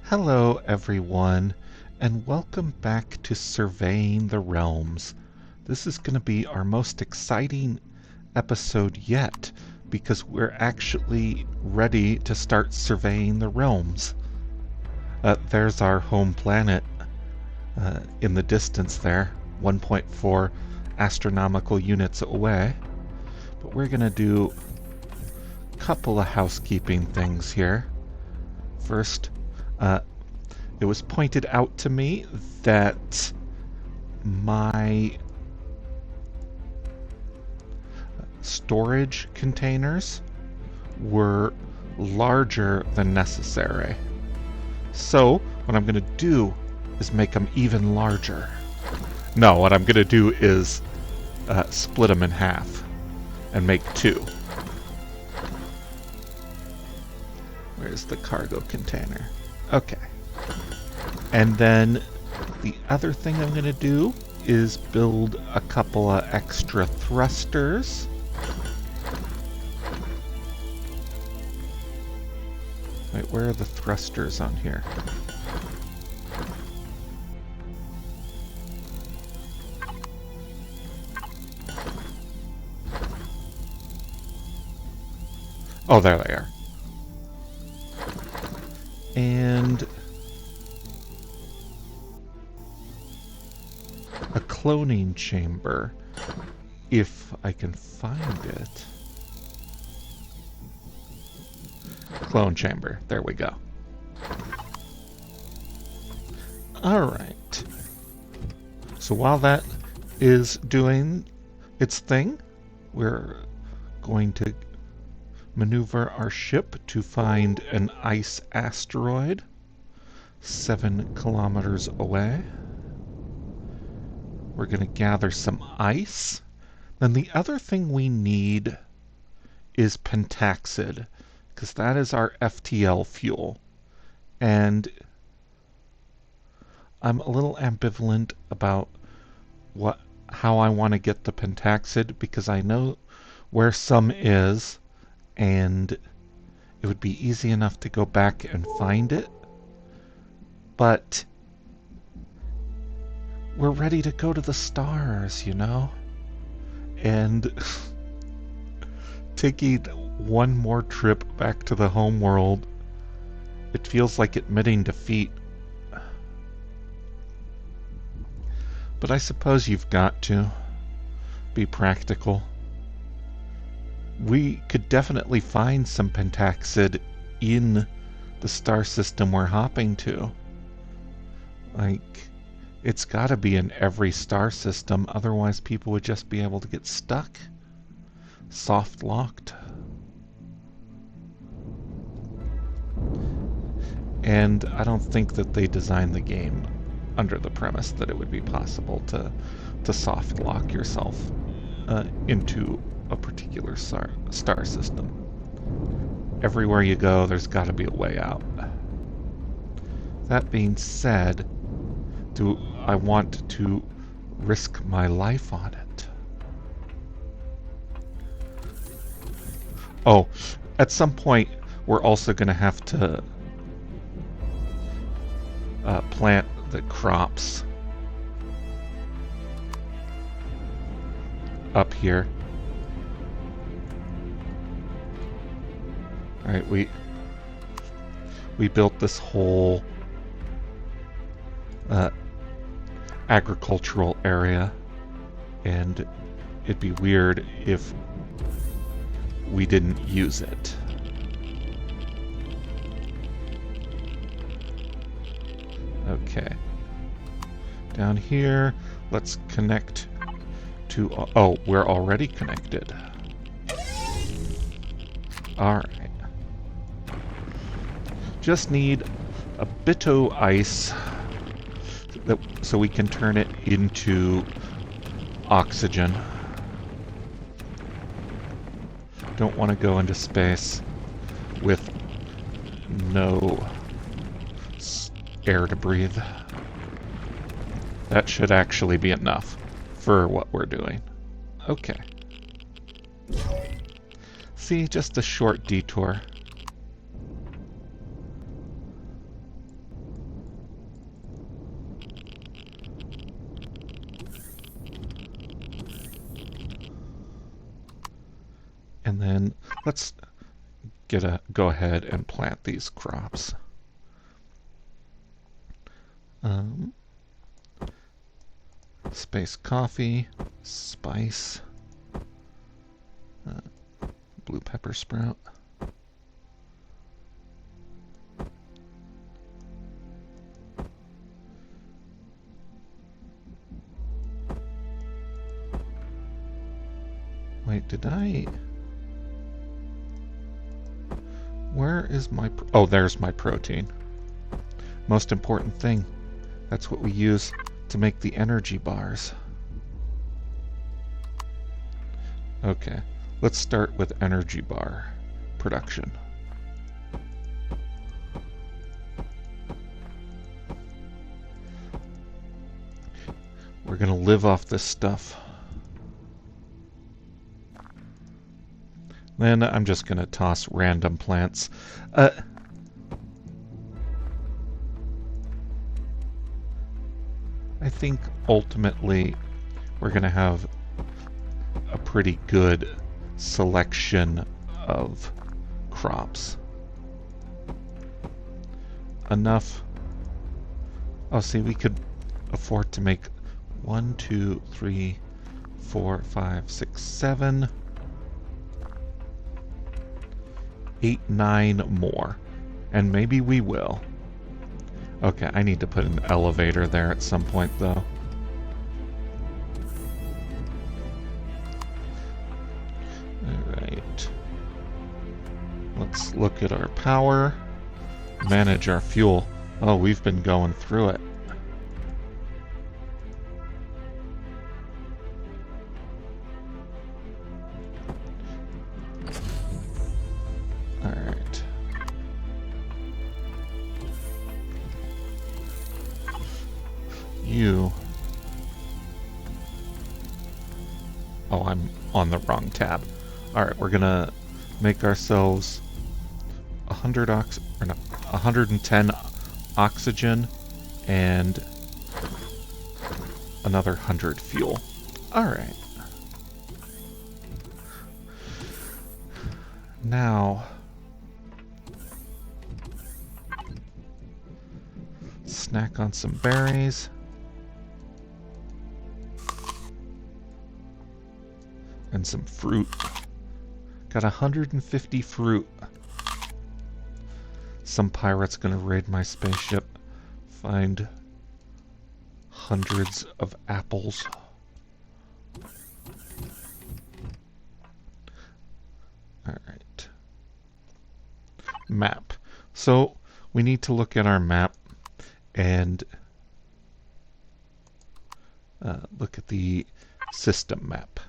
Hello, everyone, and welcome back to Surveying the Realms. This is going to be our most exciting episode yet because we're actually ready to start surveying the realms. There's our home planet in the distance there, 1.4 astronomical units away. But we're going to do a couple of housekeeping things here. First, it was pointed out to me that my storage containers were larger than necessary. So what I'm going to do is make them even larger. No, what I'm going to do is split them in half and make two. Where's the cargo container? Okay. And then the other thing I'm going to do is build a couple of extra thrusters. Wait, where are the thrusters on here? Oh, there they are. And a cloning chamber, if I can find it. Clone chamber, there we go. Alright. So while that is doing its thing, we're going to maneuver our ship to find an ice asteroid 7 kilometers away. We're going to gather some ice. Then the other thing we need is pentaxid, because that is our FTL fuel. And I'm a little ambivalent about how I want to get the pentaxid, because I know where some is, and it would be easy enough to go back and find it. But we're ready to go to the stars, you know? And taking one more trip back to the home world, it feels like admitting defeat. But I suppose you've got to be practical. We could definitely find some pentaxid in the star system we're hopping to. Like, it's gotta be in every star system, otherwise people would just be able to get stuck. Soft locked. And I don't think that they designed the game under the premise that it would be possible to soft lock yourself into a particular star system. Everywhere you go, there's gotta be a way out. That being said, do I want to risk my life on it? Oh, at some point, we're also going to have to plant the crops up here. Alright, we built this whole agricultural area, and it'd be weird if we didn't use it. Okay. Down here, let's connect to... Oh, we're already connected. Alright. Just need a bit of ice so we can turn it into oxygen. Don't want to go into space with no air to breathe. That should actually be enough for what we're doing. Okay. See, just a short detour. And then let's go ahead and plant these crops. Space coffee, spice, blue pepper sprout. Wait, did I... Where is my... Oh, there's my protein. Most important thing. That's what we use to make the energy bars. Okay, let's start with energy bar production. We're gonna live off this stuff. Then I'm just gonna toss random plants. I think ultimately we're going to have a pretty good selection of crops. Enough. Oh, see, we could afford to make 1, 2, 3, 4, 5, 6, 7, 8, 9 more. And maybe we will. Okay, I need to put an elevator there at some point, though. Alright. Let's look at our power. Manage our fuel. Oh, we've been going through it. Alright. You... Oh, I'm on the wrong tab. Alright, we're gonna make ourselves 110 oxygen and another 100 fuel. Alright. Now... snack on some berries. And some fruit. Got 150 fruit. Some pirate's gonna raid my spaceship. Find hundreds of apples. Alright. Map. So, we need to look at our map and look at the system map.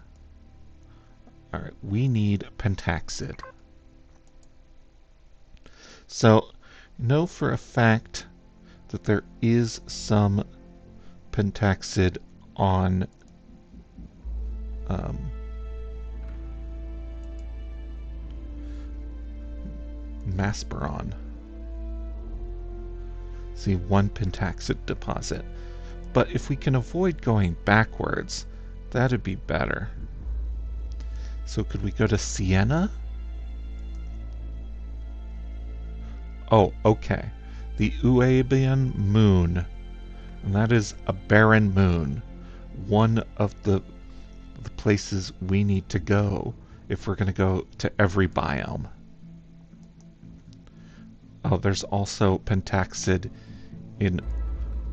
Alright, we need pentaxid. So, know for a fact that there is some pentaxid on Masperon. See, one pentaxid deposit. But if we can avoid going backwards, that'd be better. So could we go to Sienna? Oh, okay. The Uabian moon. And that is a barren moon. One of the places we need to go if we're going to go to every biome. Oh, there's also pentaxid in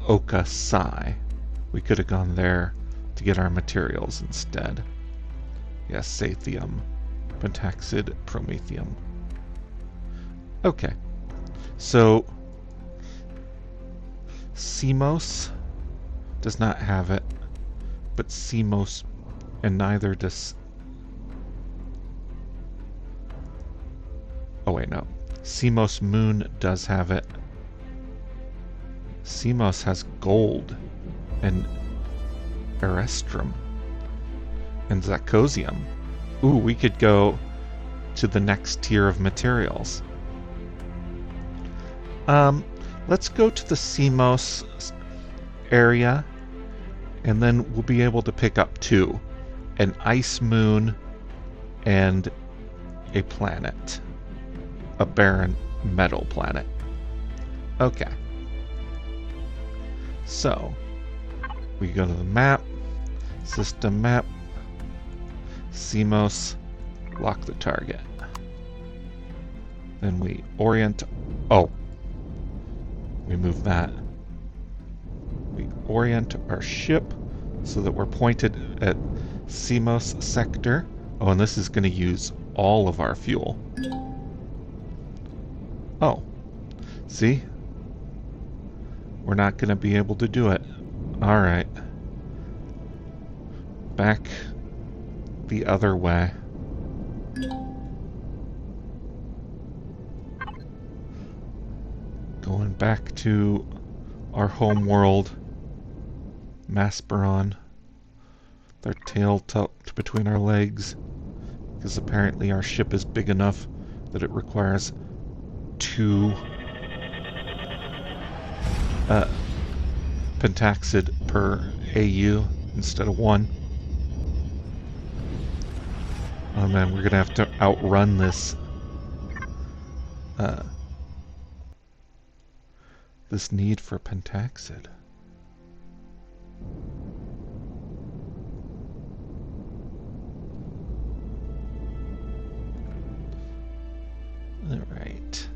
Oka Psi. We could have gone there to get our materials instead. Yes, Sathium, pentaxid, promethium. Okay, so Simos does not have it, but Simos, and neither does... Oh wait, no. Simos Moon does have it. Simos has gold and Erestrum and Zacosium. Ooh, we could go to the next tier of materials. Let's go to the Simos area, and then we'll be able to pick up two. An Ice Moon and a planet. A barren metal planet. Okay. So, we go to the map, system map, CMOS, lock the target. Then we orient. Oh, we move that. We orient our ship so that we're pointed at CMOS sector. Oh, and this is going to use all of our fuel. Oh, see? We're not going to be able to do it. Alright. Back the other way. Going back to our home world. Masperon. Their tail tucked between our legs. Because apparently our ship is big enough that it requires 2 pentaxid per AU instead of 1. Oh man, we're gonna have to outrun this this need for pentaxid. Alright.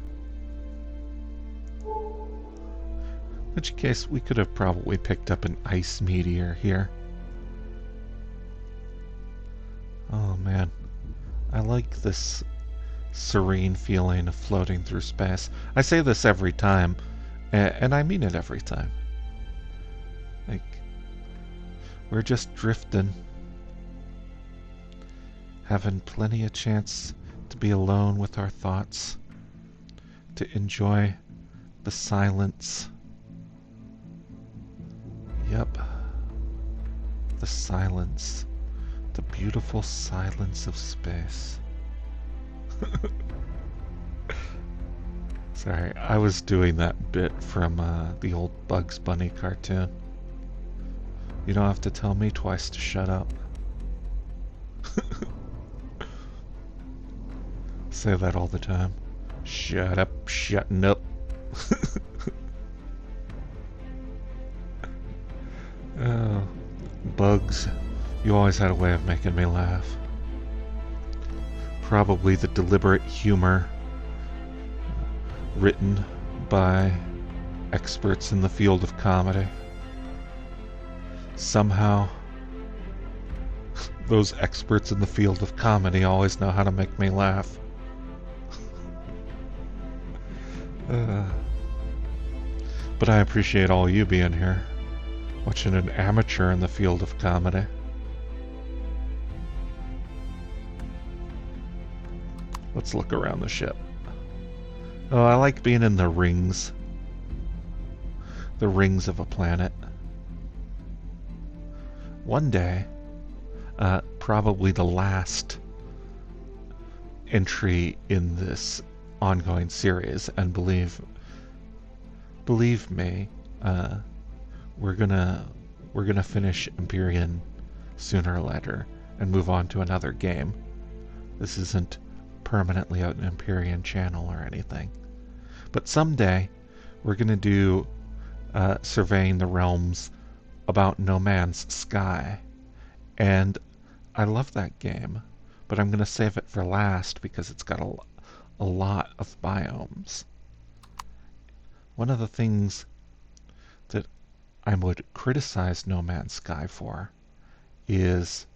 In which case, we could have probably picked up an ice meteor here. Oh man. I like this serene feeling of floating through space. I say this every time, and I mean it every time. Like, we're just drifting. Having plenty of chance to be alone with our thoughts. To enjoy the silence. Yep. The silence. The beautiful silence of space. Sorry, I was doing that bit from the old Bugs Bunny cartoon. You don't have to tell me twice to shut up. Say that all the time. Shut up, shutting up. Oh, Bugs. You always had a way of making me laugh. Probably the deliberate humor written by experts in the field of comedy. Somehow, those experts in the field of comedy always know how to make me laugh. But I appreciate all you being here, watching an amateur in the field of comedy. Let's look around the ship. Oh, I like being in the rings. The rings of a planet. One day, probably the last entry in this ongoing series, and believe me, we're gonna finish Empyrion sooner or later and move on to another game. This isn't permanently an Empyrion channel or anything. But someday, we're going to do Surveying the Realms about No Man's Sky. And I love that game, but I'm going to save it for last because it's got a lot of biomes. One of the things that I would criticize No Man's Sky for is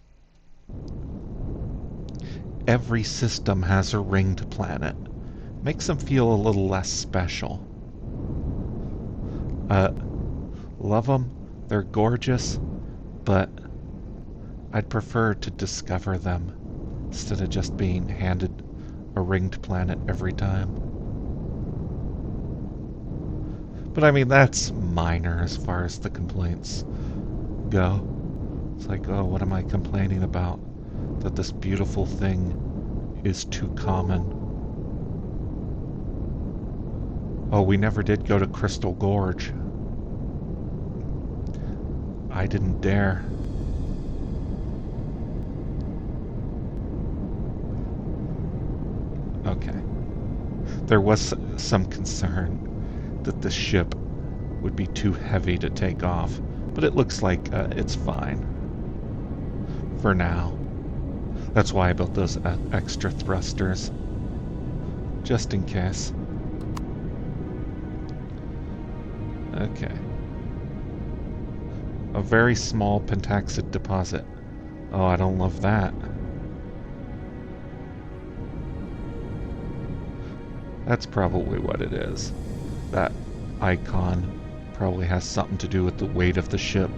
every system has a ringed planet. Makes them feel a little less special. Love them. They're gorgeous, but I'd prefer to discover them instead of just being handed a ringed planet every time. But I mean, that's minor as far as the complaints go. It's like, oh, what am I complaining about? That this beautiful thing is too common. Oh, we never did go to Crystal Gorge. I didn't dare. Okay. There was some concern that the ship would be too heavy to take off, but it looks like it's fine for now. That's why I built those extra thrusters, just in case. Okay. A very small pentaxid deposit. Oh, I don't love that. That's probably what it is. That icon probably has something to do with the weight of the ship.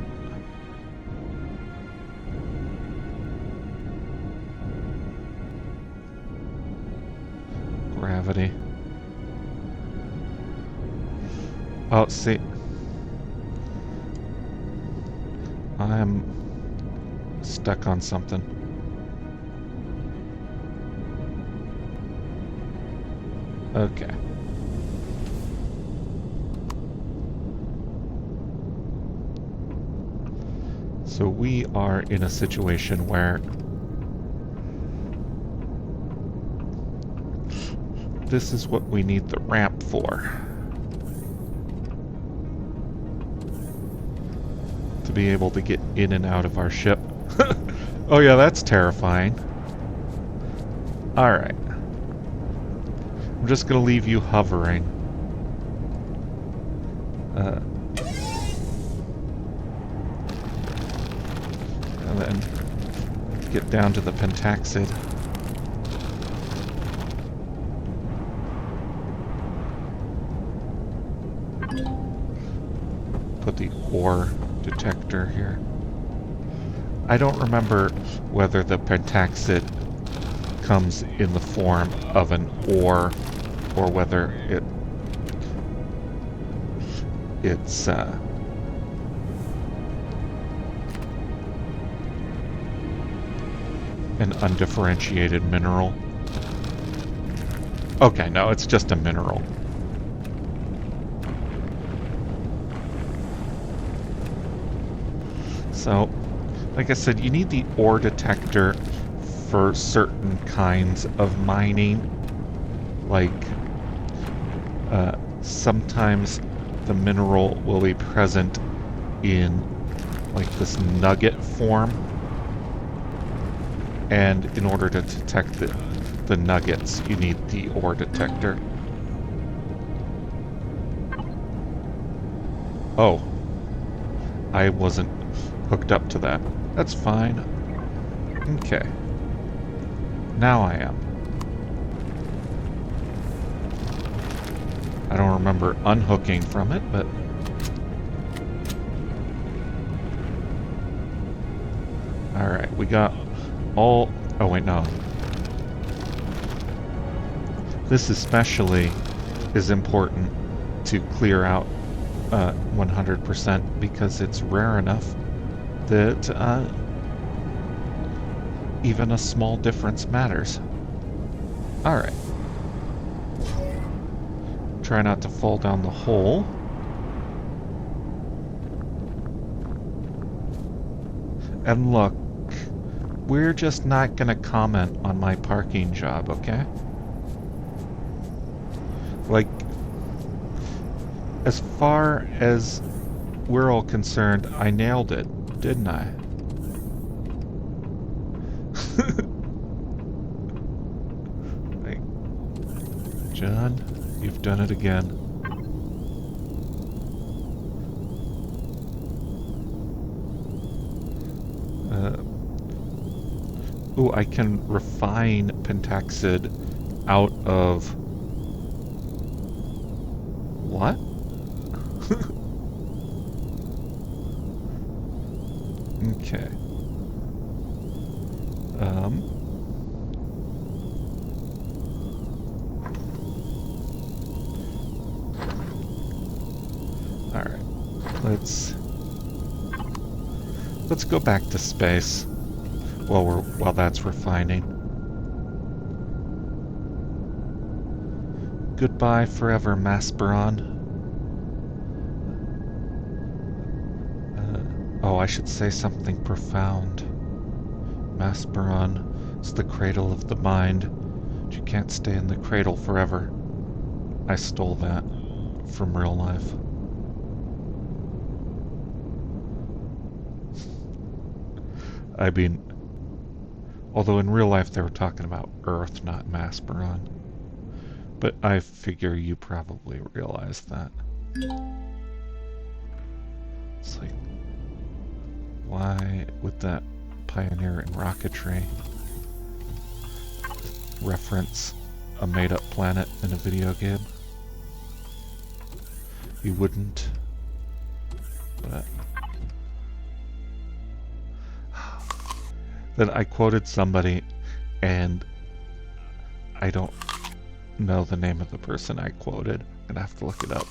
Gravity. Oh, see. I'm stuck on something. Okay. So we are in a situation where this is what we need the ramp for. To be able to get in and out of our ship. Oh yeah, that's terrifying. Alright. I'm just gonna leave you hovering. And then get down to the pentaxid. Put the ore detector here. I don't remember whether the pentaxid comes in the form of an ore or whether it's an undifferentiated mineral. Okay, no, it's just a mineral. So, like I said, you need the ore detector for certain kinds of mining. Like, sometimes the mineral will be present in like this nugget form. And in order to detect the nuggets, you need the ore detector. Oh. I wasn't hooked up to that. That's fine. Okay. Now I am. I don't remember unhooking from it, but... Alright, we got all... Oh, wait, no. This especially is important to clear out 100% because it's rare enough that even a small difference matters. Alright. Try not to fall down the hole. And look, we're just not gonna comment on my parking job, okay? Like, as far as we're all concerned, I nailed it, didn't I? Like, John, you've done it again. Ooh, I can refine pentaxid out of... What? Okay. Alright. Let's go back to space while that's refining. Goodbye forever, Masperon. Oh, I should say something profound. Masperon is the cradle of the mind, You can't stay in the cradle forever. I stole that from real life. I mean, although in real life they were talking about Earth, not Masperon. But I figure you probably realize that. It's like, why would that pioneer in rocketry reference a made-up planet in a video game? You wouldn't, but then I quoted somebody, and I don't know the name of the person I quoted. I'm gonna have to look it up.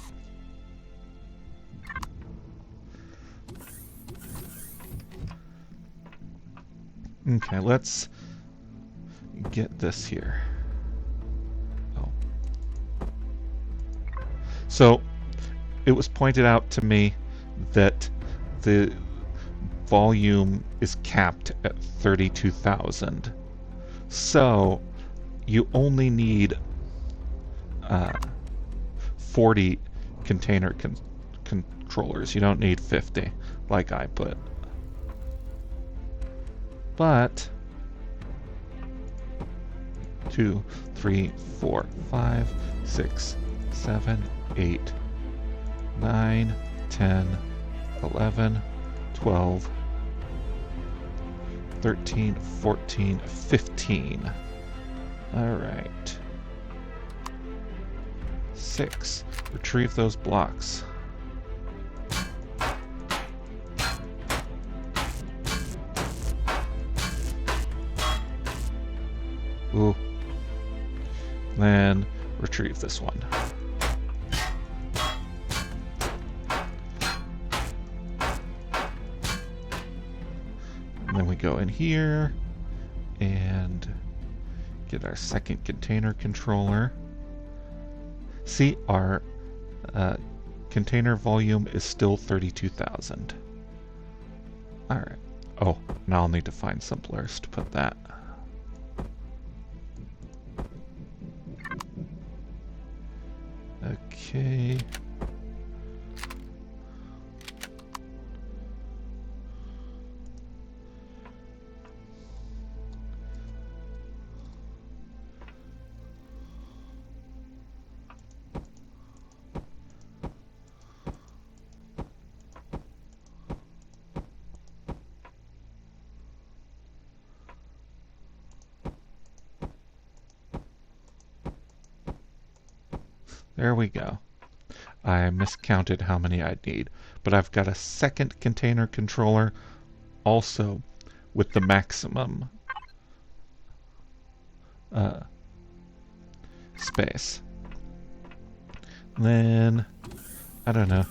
Okay, let's get this here. Oh. So, it was pointed out to me that the volume is capped at 32,000. So, you only need 40 container controllers. You don't need 50, like I put. But 2, 3, 4, 5, 6, 7, 8, 9, 10, 11, 12, 13, 14, 15. Alright. 6. Retrieve those blocks. Ooh. Then retrieve this one. And then we go in here and get our second container controller. See, our container volume is still 32,000. Alright. Oh, now I'll need to find some place to put that. Okay. There we go. I miscounted how many I'd need, but I've got a second container controller also with the maximum space. Then, I don't know.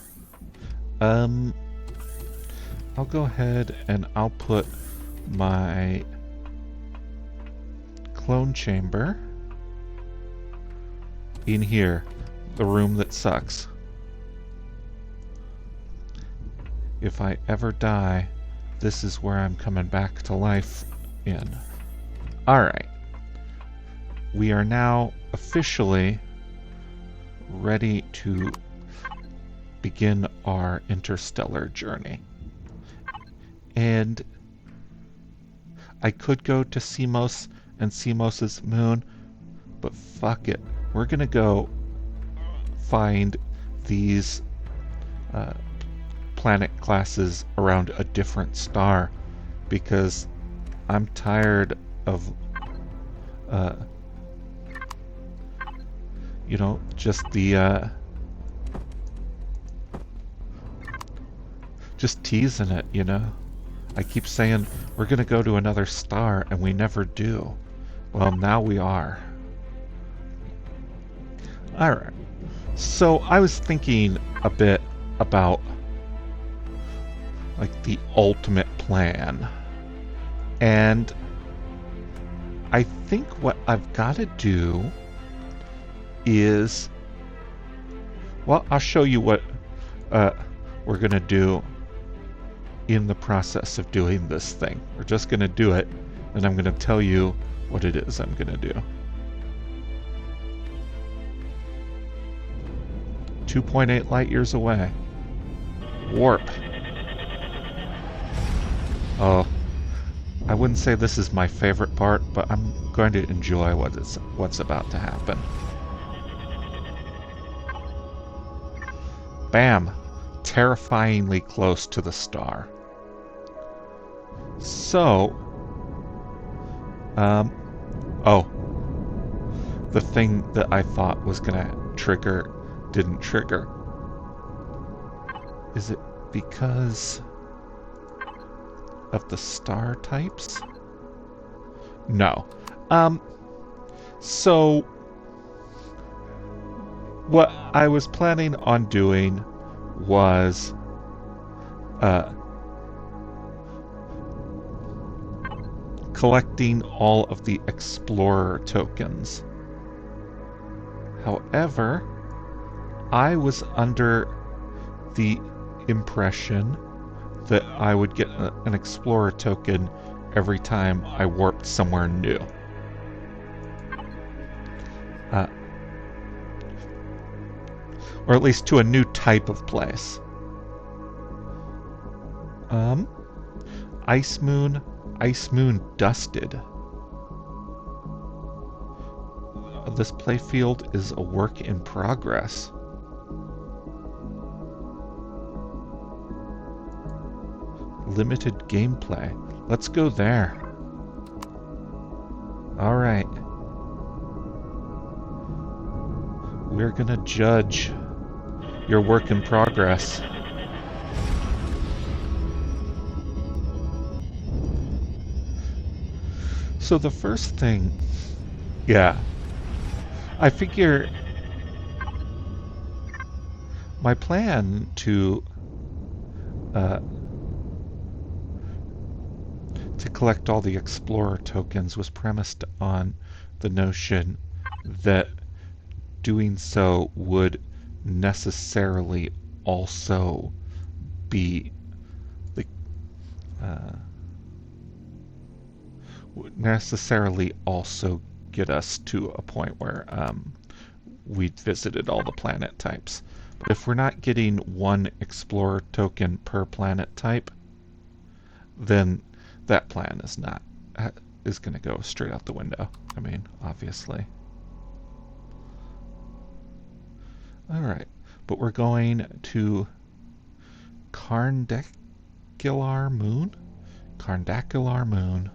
I'll go ahead and I'll put my clone chamber in here. The room that sucks. If I ever die, this is where I'm coming back to life in. Alright. We are now officially ready to begin our interstellar journey. And I could go to Simos and Simos's moon, but fuck it. We're gonna go find these planet classes around a different star because I'm tired of you know, just the just teasing it, you know. I keep saying we're gonna go to another star and we never do. Well, now we are. Alright. So I was thinking a bit about like the ultimate plan. And I think what I've got to do is, well, I'll show you what we're going to do in the process of doing this thing. We're just going to do it, and I'm going to tell you what it is I'm going to do. 2.8 light years away. Warp. Oh, I wouldn't say this is my favorite part, but I'm going to enjoy what's about to happen. Bam! Terrifyingly close to the star. So, oh, the thing that I thought was gonna trigger didn't trigger. Is it because of the star types? No. So what I was planning on doing was collecting all of the explorer tokens. However, I was under the impression that I would get an explorer token every time I warped somewhere new. Or at least to a new type of place. Ice Moon Dusted. This playfield is a work in progress. Limited gameplay. Let's go there. Alright. We're gonna judge your work in progress. So the first thing, yeah, I figure my plan to collect all the explorer tokens was premised on the notion that doing so would necessarily also be the would necessarily also get us to a point where we'd visited all the planet types. But if we're not getting one explorer token per planet type, then that plan is going to go straight out the window. I mean, obviously. Alright, but we're going to Carndacular Moon? Carndacular Moon.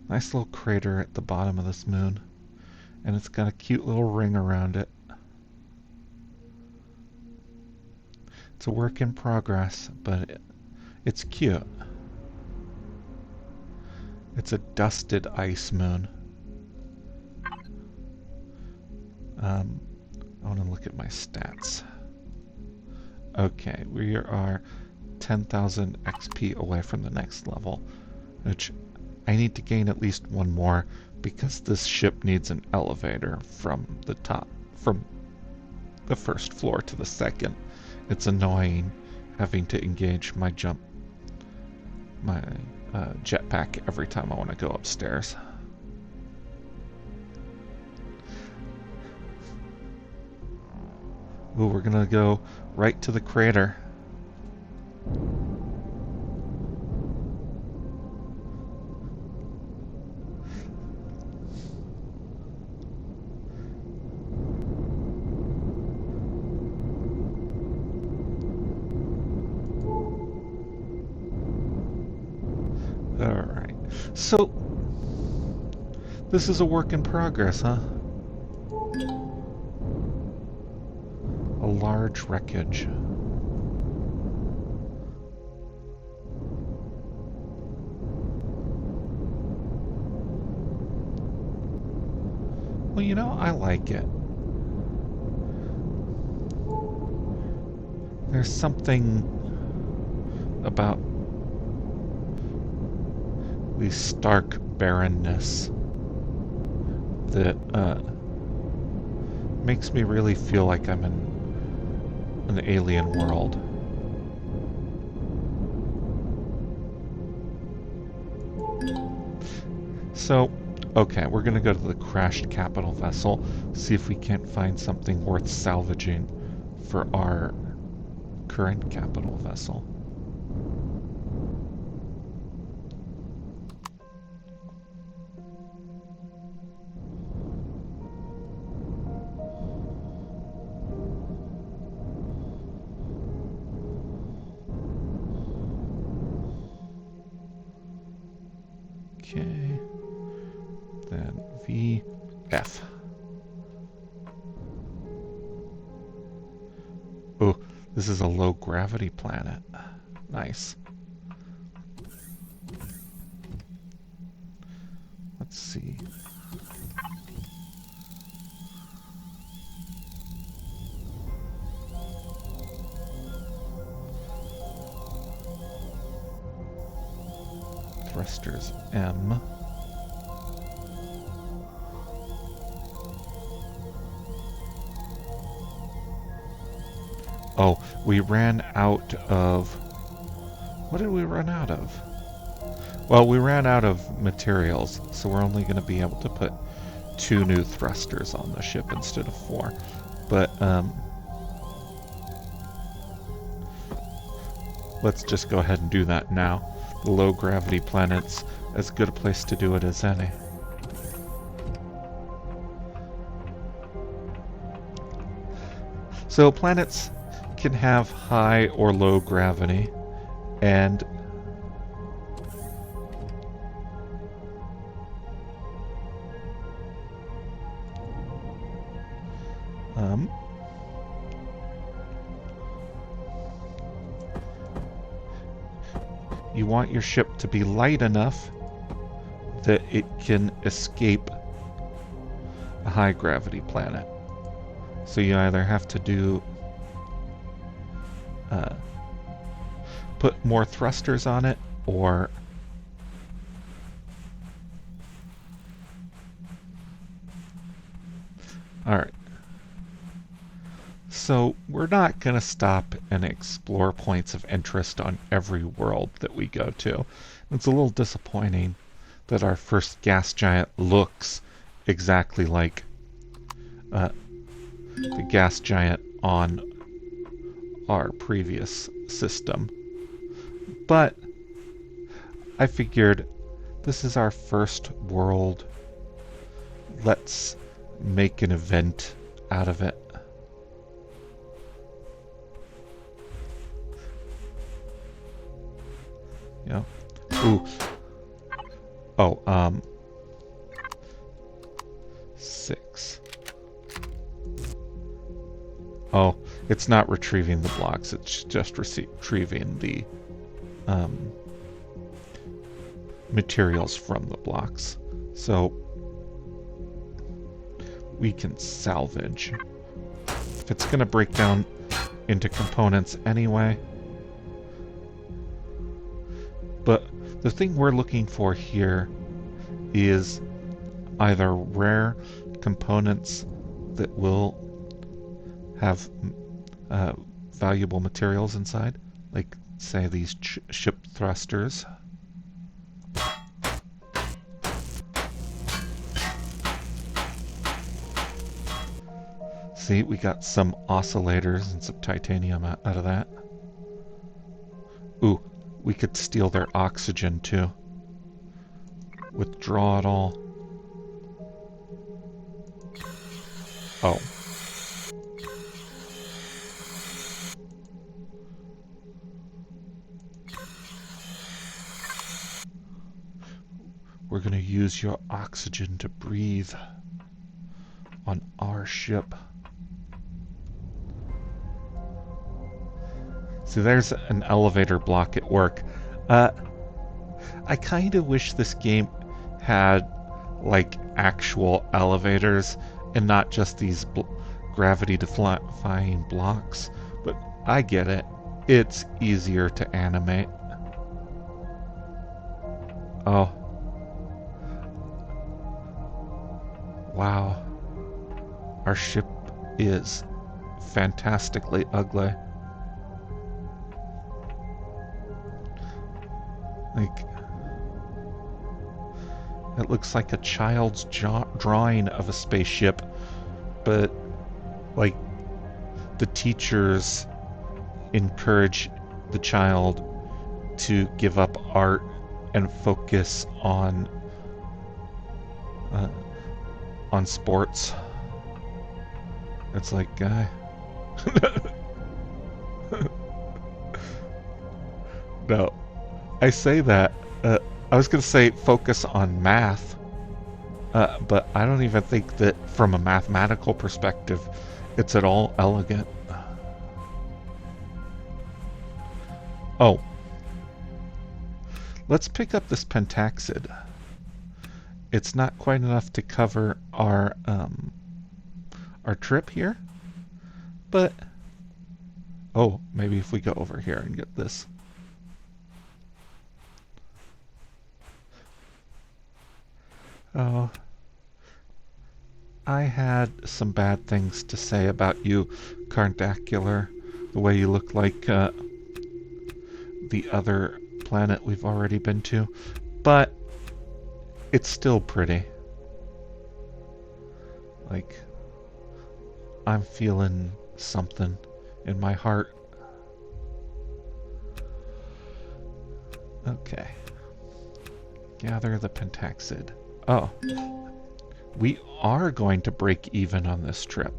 Nice little crater at the bottom of this moon. And it's got a cute little ring around it. It's a work in progress, but it's cute. It's a dusted ice moon. I want to look at my stats. Okay, we are 10,000 XP away from the next level, which I need to gain at least one more because this ship needs an elevator from the top, from the first floor to the second. It's annoying having to engage my jetpack every time I want to go upstairs. Ooh, we're gonna go right to the crater. Alright, so this is a work in progress, huh? A large wreckage. Well, you know, I like it. There's something about the stark barrenness that makes me really feel like I'm in an alien world. So Okay, we're gonna go to the crashed capital vessel, see if we can't find something worth salvaging for our current capital vessel. Okay, then VF. Oh, this is a low gravity planet. Nice. Let's see. Thrusters M. Oh, we ran out of... What did we run out of? Well, we ran out of materials, so we're only going to be able to put 2 new thrusters on the ship instead of 4. But, let's just go ahead and do that now. The low gravity planet's as good a place to do it as any. So planets can have high or low gravity, and you want your ship to be light enough that it can escape a high gravity planet. So you either have to do put more thrusters on it, or alright. So we're not going to stop and explore points of interest on every world that we go to. It's a little disappointing that our first gas giant looks exactly like the gas giant on our previous system. But I figured this is our first world. Let's make an event out of it. Yeah. Ooh. Oh, 6. Oh, it's not retrieving the blocks, it's just retrieving the materials from the blocks. So we can salvage. If it's going to break down into components anyway. But the thing we're looking for here is either rare components that will have valuable materials inside, like say these ship thrusters. See, we got some oscillators and some titanium out of that. Ooh, we could steal their oxygen too. Withdraw it all. Oh. We're gonna use your oxygen to breathe on our ship. So there's an elevator block at work. I kind of wish this game had like actual elevators and not just these gravity-defying blocks, but I get it. It's easier to animate. Oh. Wow. Our ship is fantastically ugly. Like, looks like a child's drawing of a spaceship, but like the teachers encourage the child to give up art and focus on sports. It's like, guy. No, I say that. I was going to say focus on math, but I don't even think that from a mathematical perspective it's at all elegant. Oh. Let's pick up this pentaxid. It's not quite enough to cover our trip here, but oh, maybe if we go over here and get this. Oh, I had some bad things to say about you, Cardacular. The way you look like the other planet we've already been to, but it's still pretty. Like, I'm feeling something in my heart. Okay. Gather the pentaxid. Oh. We are going to break even on this trip.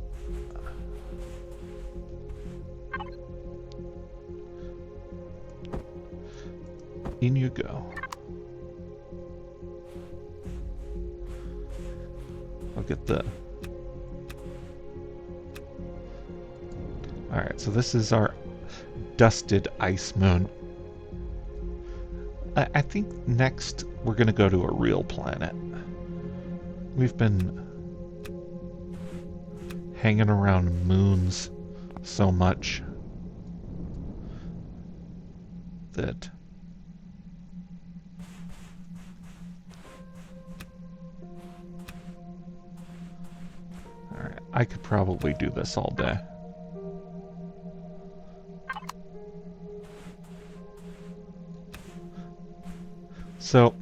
In you go. I'll get the... Alright, so this is our dusted ice moon. I think next we're going to go to a real planet. We've been hanging around moons so much that... Alright, I could probably do this all day. So,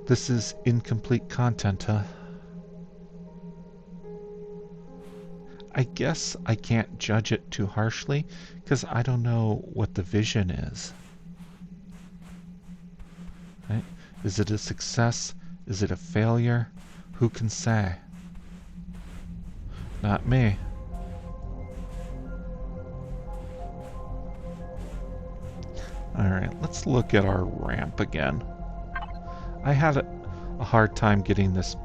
this is incomplete content, huh? I guess I can't judge it too harshly, because I don't know what the vision is. Right? Is it a success? Is it a failure? Who can say? Not me. Alright, let's look at our ramp again. I had a hard time getting this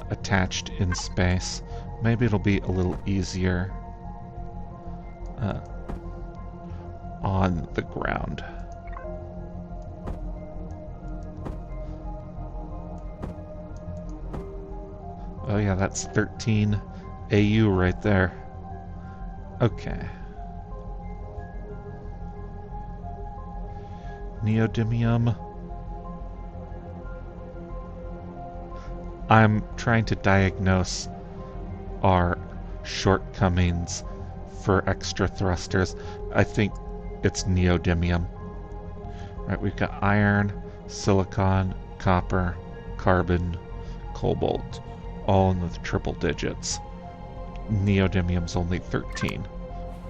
attached in space. Maybe it'll be a little easier on the ground. Oh yeah, that's 13 AU right there. Okay. Neodymium. I'm trying to diagnose our shortcomings for extra thrusters. I think it's neodymium. Right, we've got iron, silicon, copper, carbon, cobalt, all in the triple digits. Neodymium's only 13.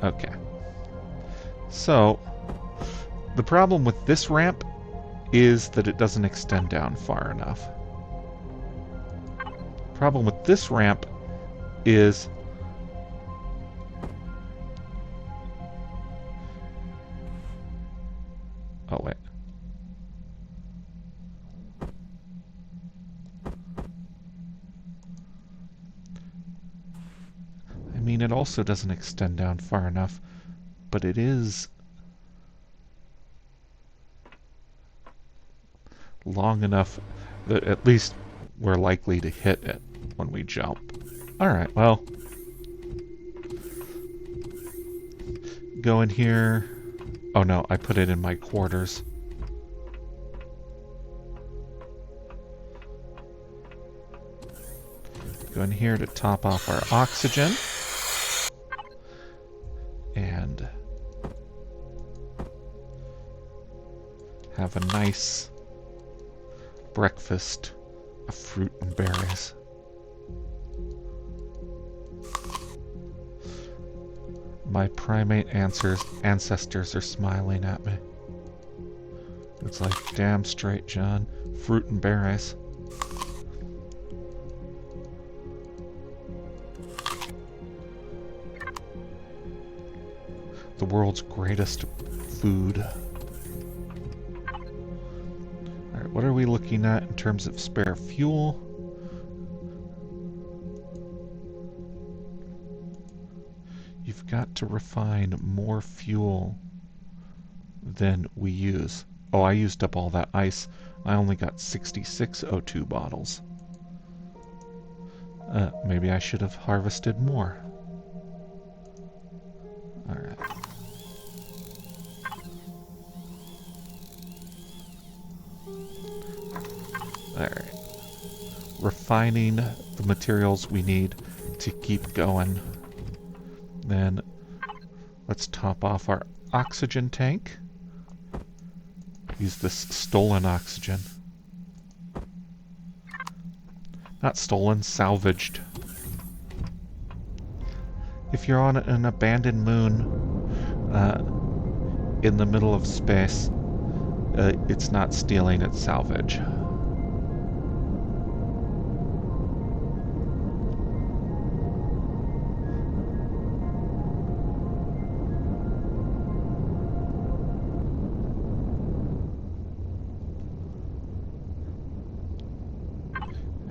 Okay. So, the problem with this ramp is that it doesn't extend down far enough. Problem with this ramp is oh wait. I mean, it also doesn't extend down far enough, but it is long enough that at least we're likely to hit it when we jump. Alright, well. Go in here. Oh no, I put it in my quarters. Go in here to top off our oxygen. And have a nice breakfast of fruit and berries. My primate ancestors are smiling at me. It's like, damn straight, John. Fruit and berries. The world's greatest food. Alright, what are we looking at in terms of spare fuel? You've got to refine more fuel than we use. Oh, I used up all that ice. I only got 66 O2 bottles. Maybe I should have harvested more. Alright. Alright. Refining the materials we need to keep going. Then let's top off our oxygen tank. Use this stolen oxygen. Not stolen, salvaged. If you're on an abandoned moon in the middle of space, it's not stealing, it's salvage.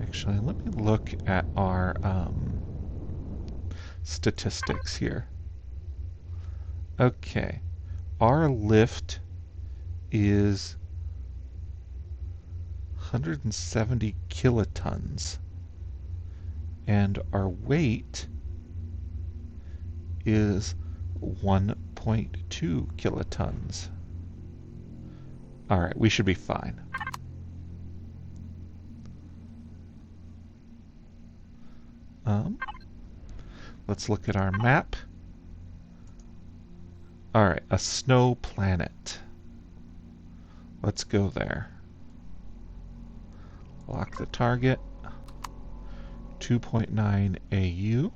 Actually, let me look at our statistics here. Okay, our lift is 170 kilotons, and our weight is 1.2 kilotons. Alright, we should be fine. Let's look at our map. Alright, a snow planet. Let's go there. Lock the target. 2.9 AU.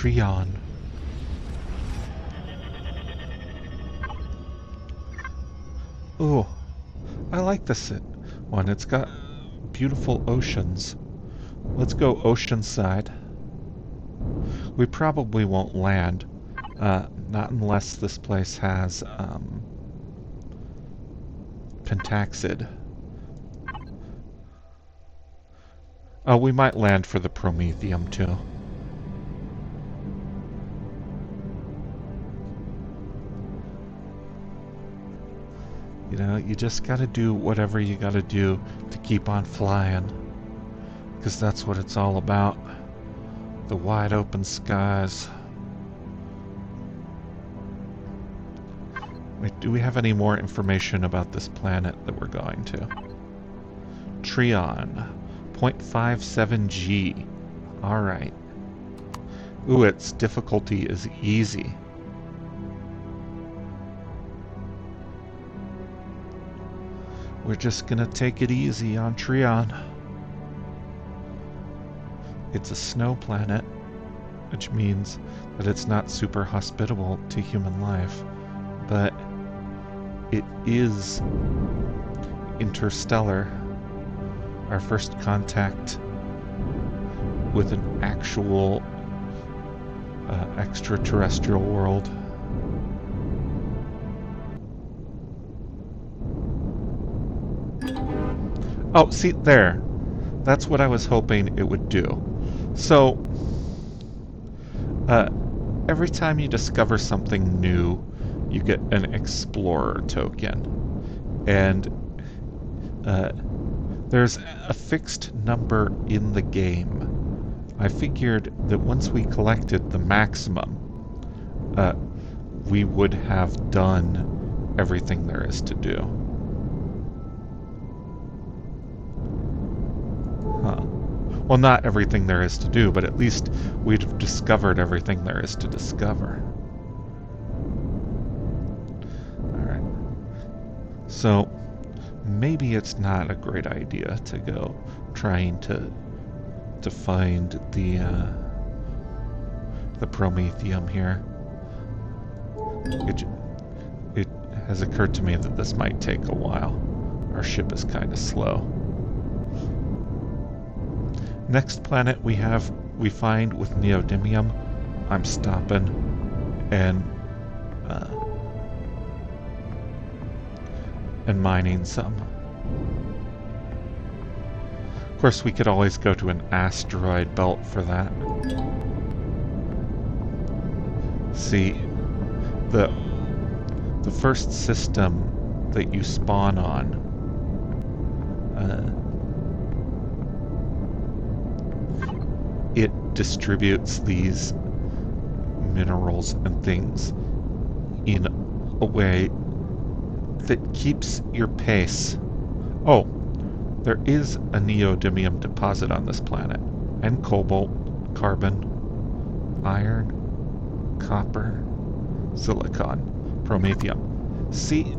Empyrion. Ooh, I like this one. It's got beautiful oceans. Let's go oceanside. We probably won't land, not unless this place has pentaxid. Oh, we might land for the promethium too. You know, you just gotta do whatever you gotta do to keep on flying. Because that's what it's all about. The wide open skies. Wait, do we have any more information about this planet that we're going to? Trion. 0.57 G. Alright. Ooh, its difficulty is easy. We're just gonna take it easy on Trion. It's a snow planet, which means that it's not super hospitable to human life, but it is interstellar. Our first contact with an actual extraterrestrial world. Oh, see, there. That's what I was hoping it would do. So, every time you discover something new, you get an explorer token. And there's a fixed number in the game. I figured that once we collected the maximum, we would have done everything there is to do. Huh. Well, not everything there is to do, but at least we'd have discovered everything there is to discover. Alright. So, maybe it's not a great idea to go trying to find the Promethium here. It has occurred to me that this might take a while. Our ship is kind of slow. Next planet we find with neodymium, I'm stopping and mining some. Of course, we could always go to an asteroid belt for that. See, the first system that you spawn on, it distributes these minerals and things in a way that keeps your pace. Oh, there is a neodymium deposit on this planet, and cobalt, carbon, iron, copper, silicon, promethium. See,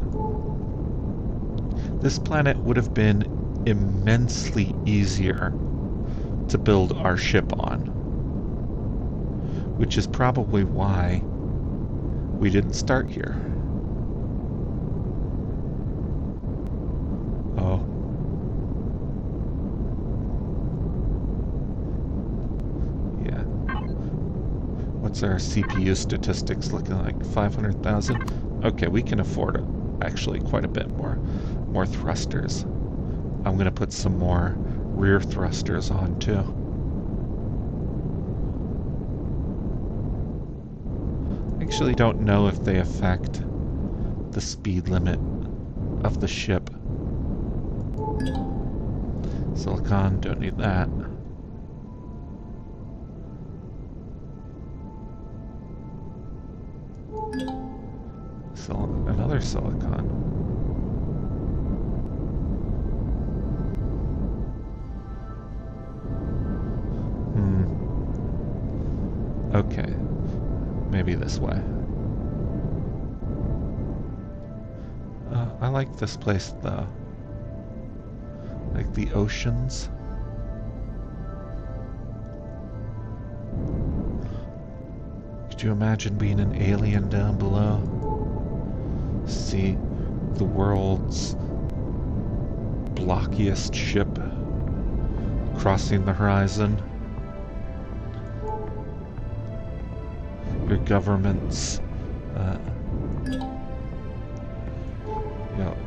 this planet would have been immensely easier to build our ship on, which is probably why we didn't start here. Oh. Yeah. What's our CPU statistics looking like? 500,000? Okay, we can afford actually quite a bit more thrusters. I'm gonna put some more rear thrusters on too. I actually don't know if they affect the speed limit of the ship. Silicon, don't need that. Another silicon. Okay, maybe this way. I like this place though. Like the oceans. Could you imagine being an alien down below? See the world's blockiest ship crossing the horizon. Your government's,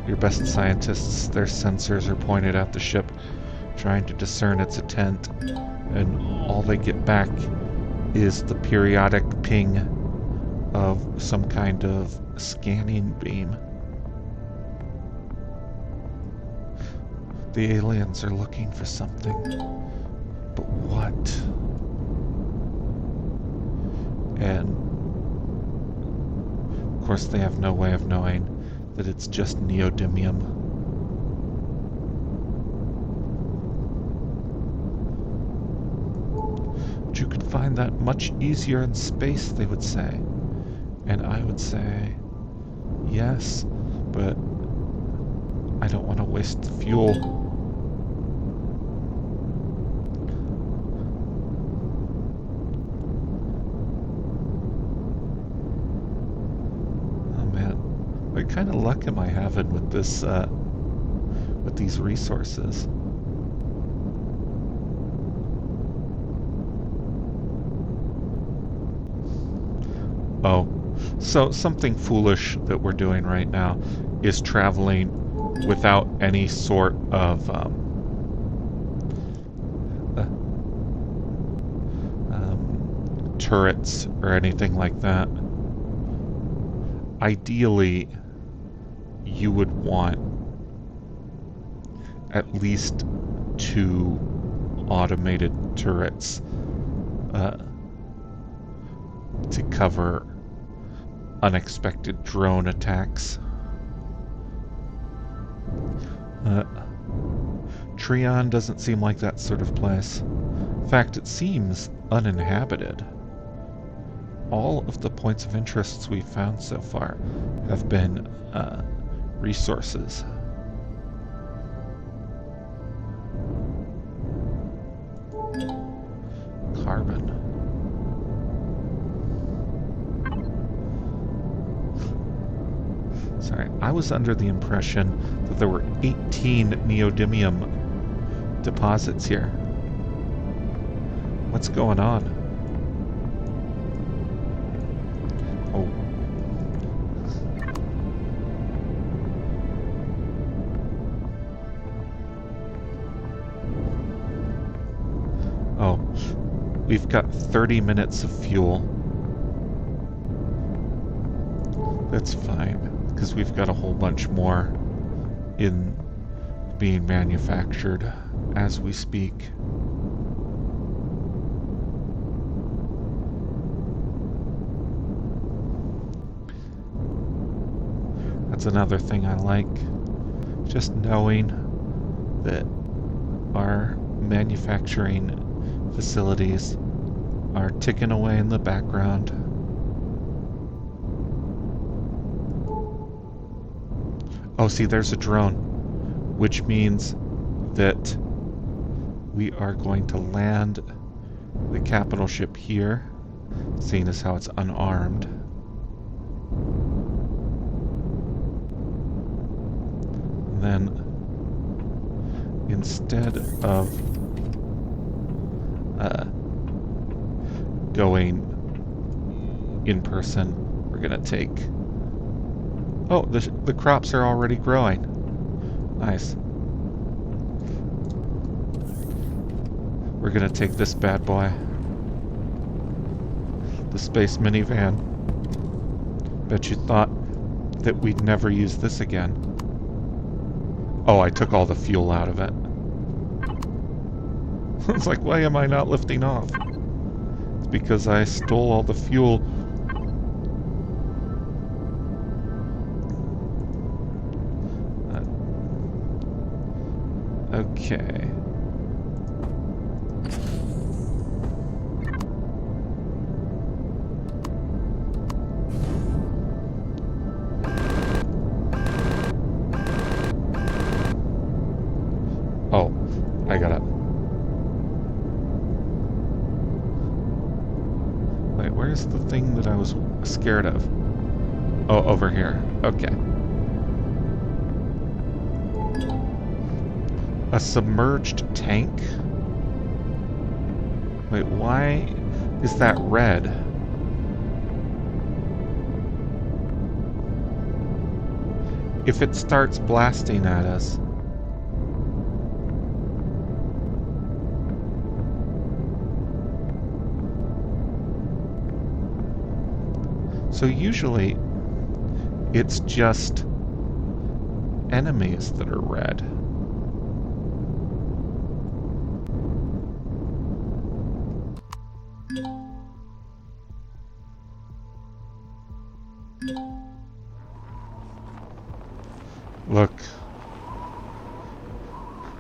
your best scientists, their sensors are pointed at the ship, trying to discern its intent, and all they get back is the periodic ping of some kind of scanning beam. The aliens are looking for something, but what? And of course they have no way of knowing that it's just neodymium. But you could find that much easier in space, they would say. And I would say, yes, but I don't want to waste the fuel. What kind of luck am I having with this, with these resources? Oh, so something foolish that we're doing right now is traveling without any sort of turrets or anything like that. Ideally, you would want at least 2 automated turrets to cover unexpected drone attacks. Trion doesn't seem like that sort of place. In fact, it seems uninhabited. All of the points of interest we've found so far have been resources. Carbon. Sorry, I was under the impression that there were 18 neodymium deposits here. What's going on? Oh. Oh. We've got 30 minutes of fuel. That's fine, because we've got a whole bunch more in being manufactured as we speak. That's another thing I like, just knowing that our manufacturing facilities are ticking away in the background. Oh, see, there's a drone, which means that we are going to land the capital ship here, seeing as how it's unarmed. And then, instead of going in person, we're gonna take... Oh, the crops are already growing. Nice. We're gonna take this bad boy. The space minivan. Bet you thought that we'd never use this again. Oh, I took all the fuel out of it. It's like, why am I not lifting off? It's because I stole all the fuel. Okay. Oh, I got it. Wait, where's the thing that I was scared of? Oh, over here. Okay. A submerged tank? Wait, why is that red? If it starts blasting at us... So usually, it's just enemies that are red. Look,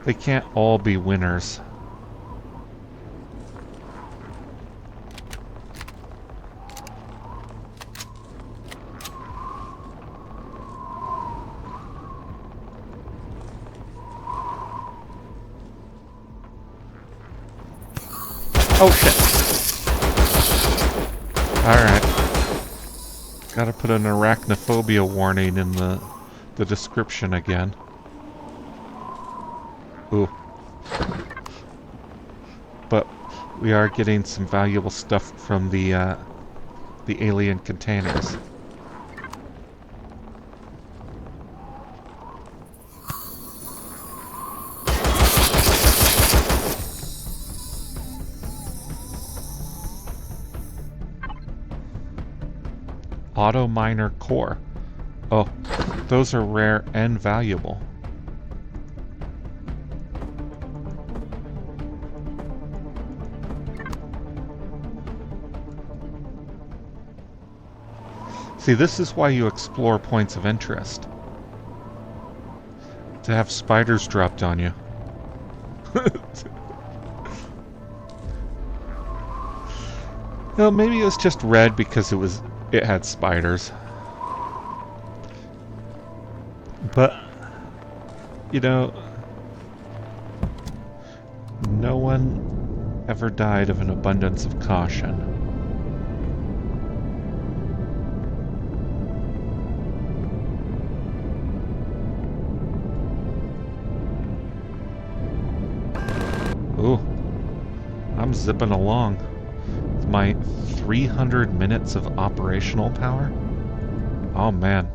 they can't all be winners. Oh shit. Alright. Gotta put an arachnophobia warning in the description again. Ooh. But we are getting some valuable stuff from the alien containers. Auto miner core. Oh, those are rare and valuable. See, this is why you explore points of interest. To have spiders dropped on you. Well, maybe it was just red because it had spiders. But, you know, no one ever died of an abundance of caution. Ooh, I'm zipping along. With my 300 minutes of operational power? Oh man.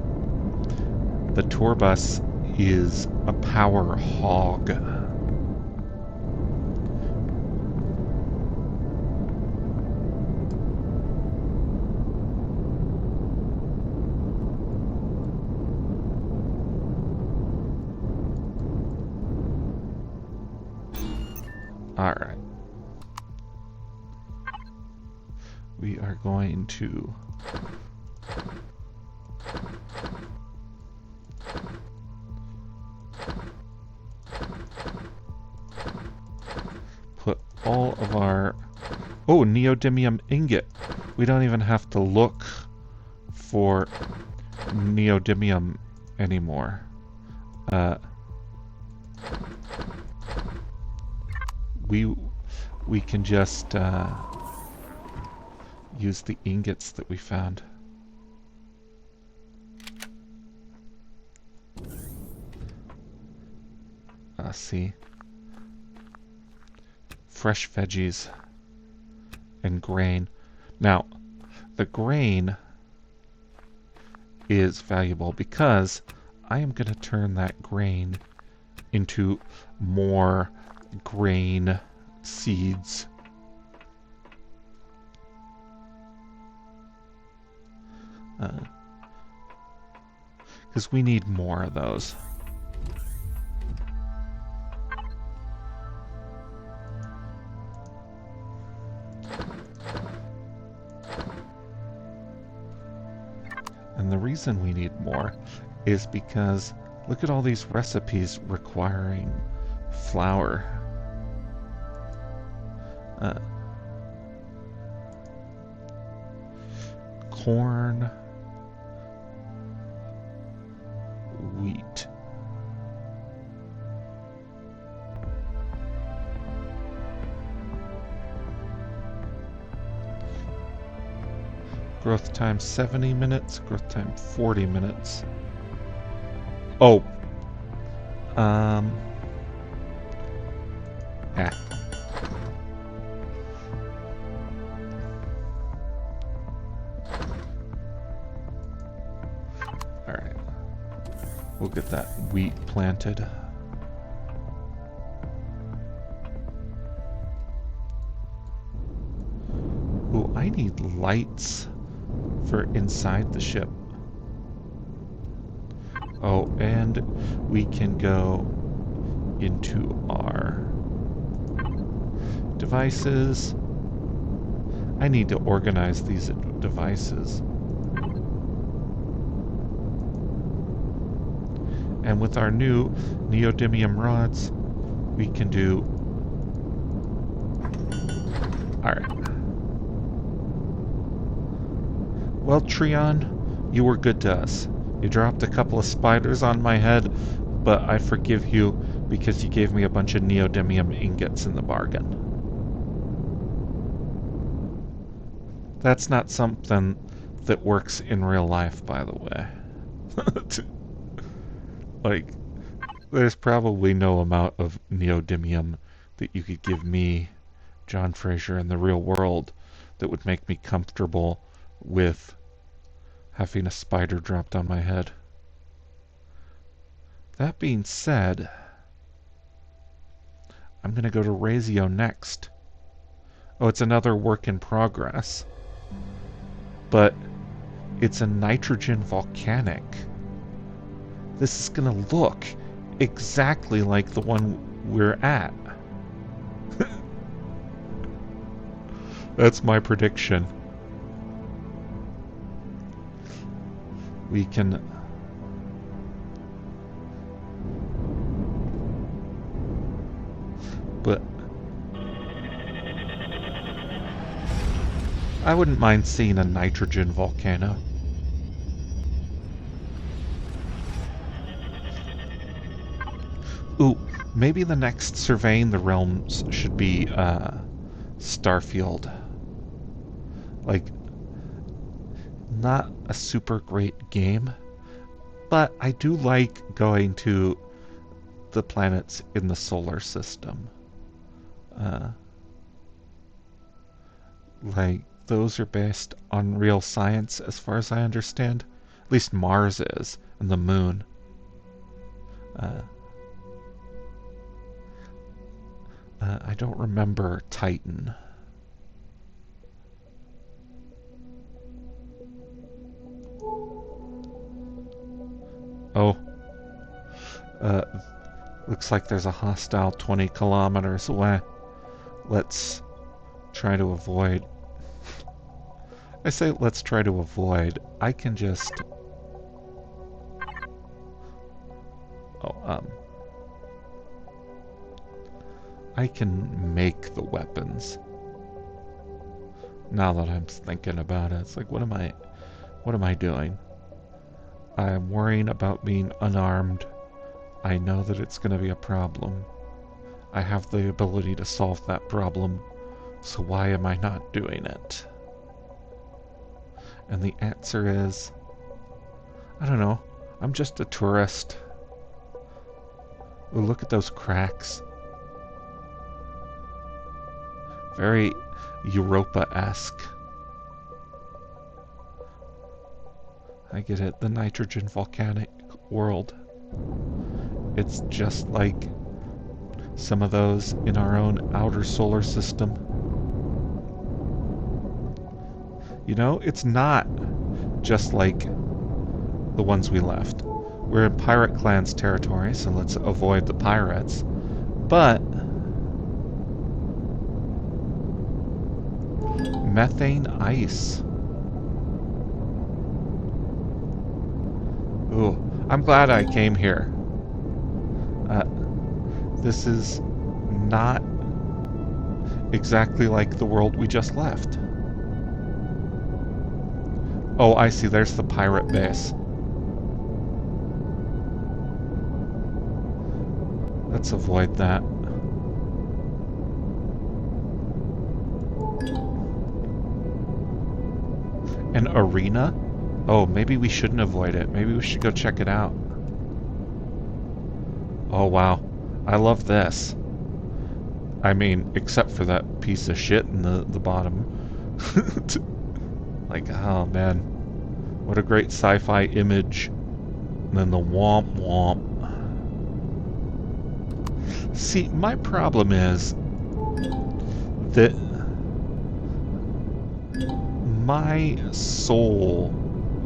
The tour bus is a power hog. Alright. We are going to put all of our... Oh, neodymium ingot. We don't even have to look for neodymium anymore. We can just use the ingots that we found. See. Fresh veggies and grain. Now, the grain is valuable because I am going to turn that grain into more grain seeds. Because we need more of those. And the reason we need more is because look at all these recipes requiring flour. Corn, wheat. Growth time 70 minutes, growth time 40 minutes. Oh. Alright. We'll get that wheat planted. Ooh, I need lights for inside the ship. Oh, and we can go into our devices. I need to organize these devices. And with our new neodymium rods, we can do... Alright. Well, Trion, you were good to us. You dropped a couple of spiders on my head, but I forgive you because you gave me a bunch of neodymium ingots in the bargain. That's not something that works in real life, by the way. Like, there's probably no amount of neodymium that you could give me, John Fraser, in the real world that would make me comfortable with having a spider dropped on my head. That being said, I'm going to go to Razio next. Oh, it's another work in progress. But it's a nitrogen volcanic. This is going to look exactly like the one we're at. That's my prediction. We can... But... I wouldn't mind seeing a nitrogen volcano. Ooh, maybe the next Surveying the Realms should be, Starfield. Like, not a super great game, but I do like going to the planets in the solar system. Like, those are based on real science as far as I understand. At least Mars is, and the moon. I don't remember Titan. Oh. Looks like there's a hostile 20 kilometers away. Let's try to avoid... I say let's try to avoid. I can just... Oh, I can make the weapons. Now that I'm thinking about it, it's like, what am I doing? I'm worrying about being unarmed. I know that it's going to be a problem. I have the ability to solve that problem, so why am I not doing it? And the answer is, I don't know, I'm just a tourist. Ooh, look at those cracks. Very Europa-esque. I get it, the nitrogen volcanic world. It's just like some of those in our own outer solar system. You know, it's not just like the ones we left. We're in Pirate Clan's territory, so let's avoid the pirates. But methane ice. Ooh, I'm glad I came here. This is not exactly like the world we just left. Oh, I see. There's the pirate base. Let's avoid that. An arena? Oh, maybe we shouldn't avoid it. Maybe we should go check it out. Oh, wow. I love this. I mean, except for that piece of shit in the bottom. Like, oh man. What a great sci-fi image. And then the womp womp. See, my problem is that my soul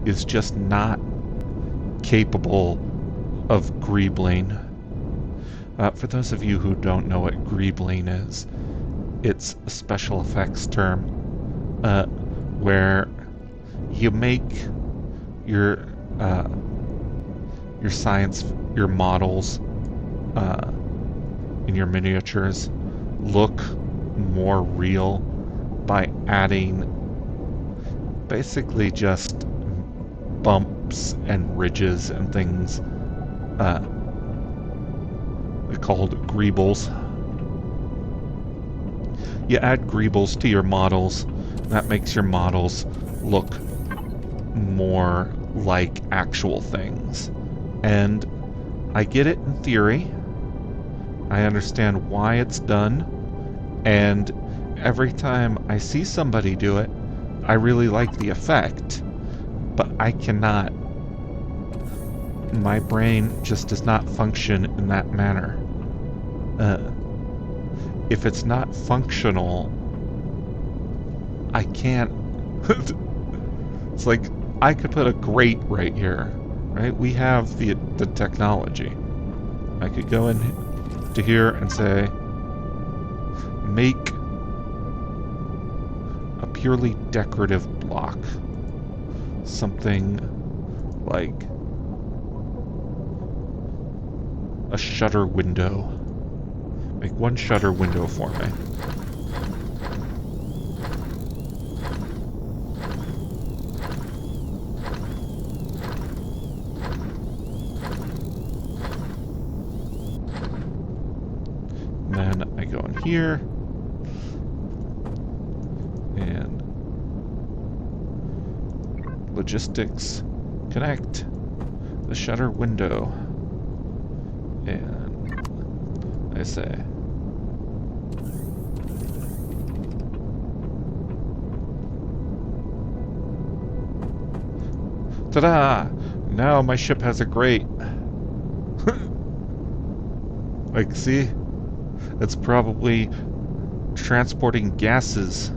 is just not capable of greebling. For those of you who don't know what greebling is, it's a special effects term where you make your science, your models, and your miniatures look more real by adding basically just bumps and ridges and things. They're called greebles. You add greebles to your models. That makes your models look more like actual things. And I get it in theory. I understand why it's done. And every time I see somebody do it, I really like the effect. But I cannot. My brain just does not function in that manner. If it's not functional, I can't. It's like I could put a grate right here, right? We have the technology. I could go in to here and say, make a purely decorative block, something like a shutter window. Make one shutter window for me. And then I go in here and logistics, connect the shutter window, and I say ta-da! Now my ship has a grate. Like, see? It's probably transporting gases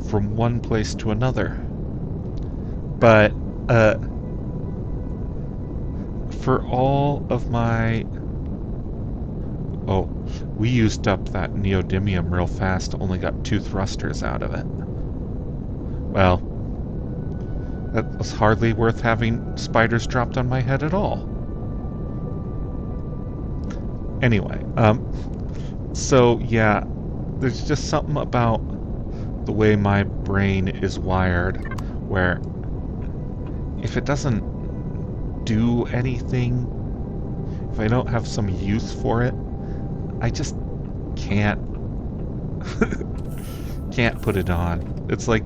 from one place to another. But, for all of my... Oh, we used up that neodymium real fast, only got 2 thrusters out of it. Well, that was hardly worth having spiders dropped on my head at all. Anyway, so yeah, there's just something about the way my brain is wired where if it doesn't do anything, if I don't have some use for it, I just can't can't put it on. It's like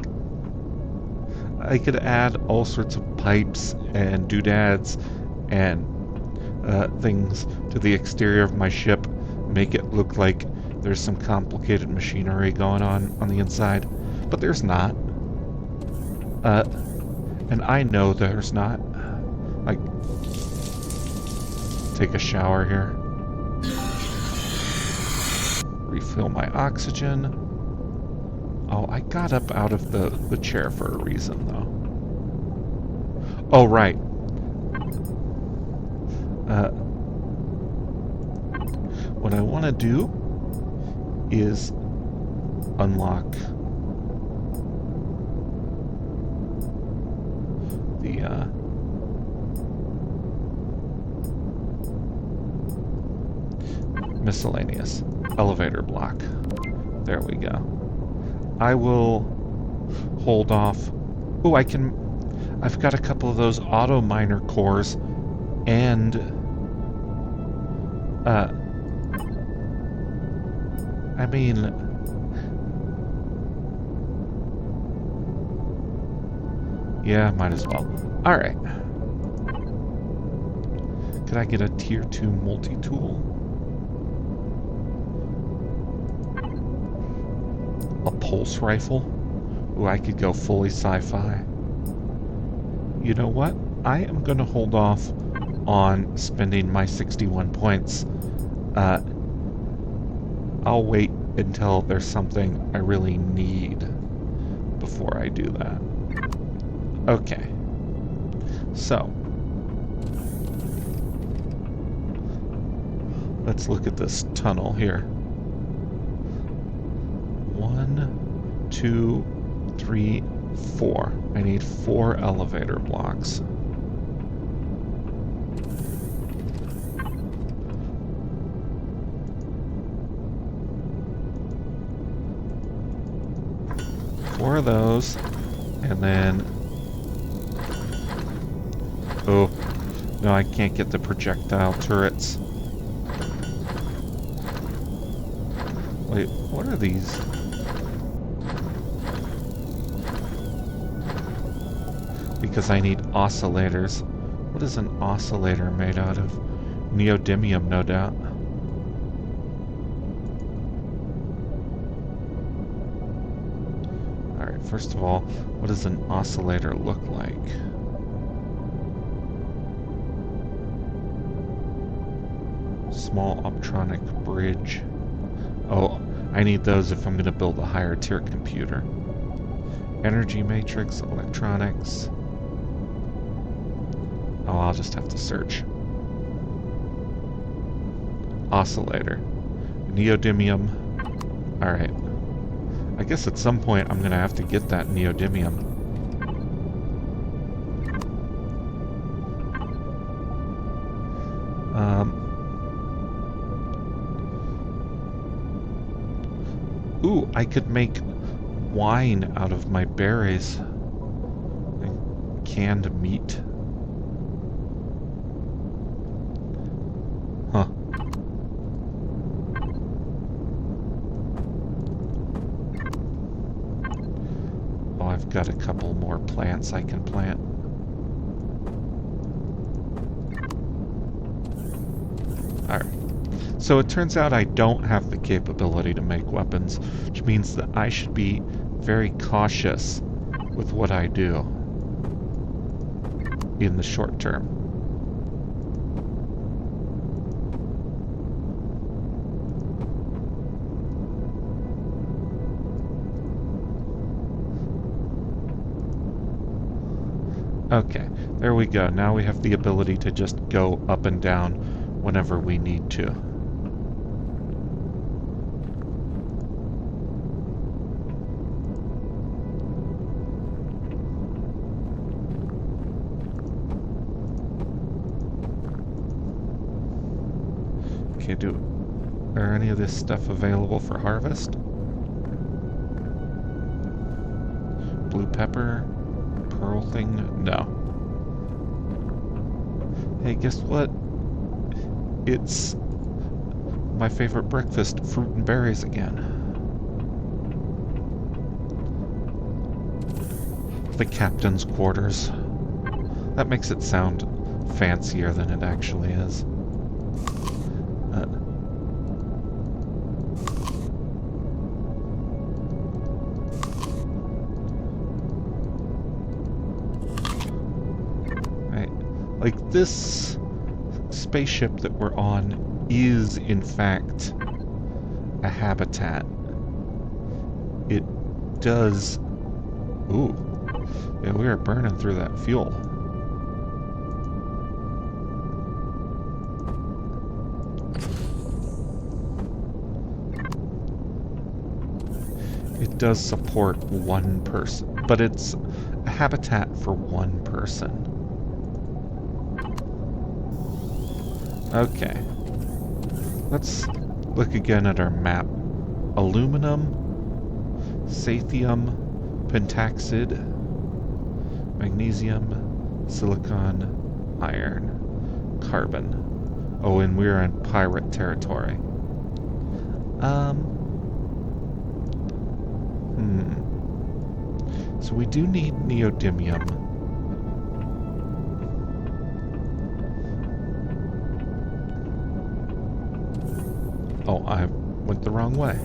I could add all sorts of pipes and doodads and things to the exterior of my ship, make it look like there's some complicated machinery going on the inside, but there's not. And I know there's not. Like, take a shower here. Refill my oxygen. Oh, I got up out of the chair for a reason, though. Oh, right. What I want to do is unlock the miscellaneous elevator block. There we go. I will hold off. Oh, I've got a couple of those auto miner cores and I mean, yeah, might as well. Alright. Could I get a tier 2 multi-tool? A pulse rifle? Ooh, I could go fully sci-fi. You know what? I am going to hold off on spending my 61 points. I'll wait until there's something I really need before I do that. Okay. So, let's look at this tunnel here. 1, 2, 3, 4. I need 4 elevator blocks. Four of those, and then... Oh, no, I can't get the projectile turrets. Wait, what are these? Because I need oscillators. What is an oscillator made out of? Neodymium, no doubt. Alright, first of all, what does an oscillator look like? Small optronic bridge. Oh, I need those if I'm going to build a higher tier computer. Energy matrix, electronics. Oh, I'll just have to search. Oscillator. Neodymium. Alright. I guess at some point I'm going to have to get that neodymium. Ooh, I could make wine out of my berries and canned meat. Huh. Oh, I've got a couple more plants I can plant. Alright. So it turns out I don't have the capability to make weapons, which means that I should be very cautious with what I do in the short term. Okay, there we go. Now we have the ability to just go up and down whenever we need to. Okay, are any of this stuff available for harvest? Blue pepper? Pearl thing? No. Hey, guess what? It's my favorite breakfast, fruit and berries again. The captain's quarters. That makes it sound fancier than it actually is. Right. Like, this spaceship that we're on is, in fact, a habitat. It does... Ooh. Yeah, we are burning through that fuel. It does support one person, but it's a habitat for one person. Okay. Let's look again at our map. Aluminum, sathium, pentaxid, magnesium, silicon, iron, carbon. Oh, and we're in pirate territory. So we do need neodymium. Oh, I went the wrong way.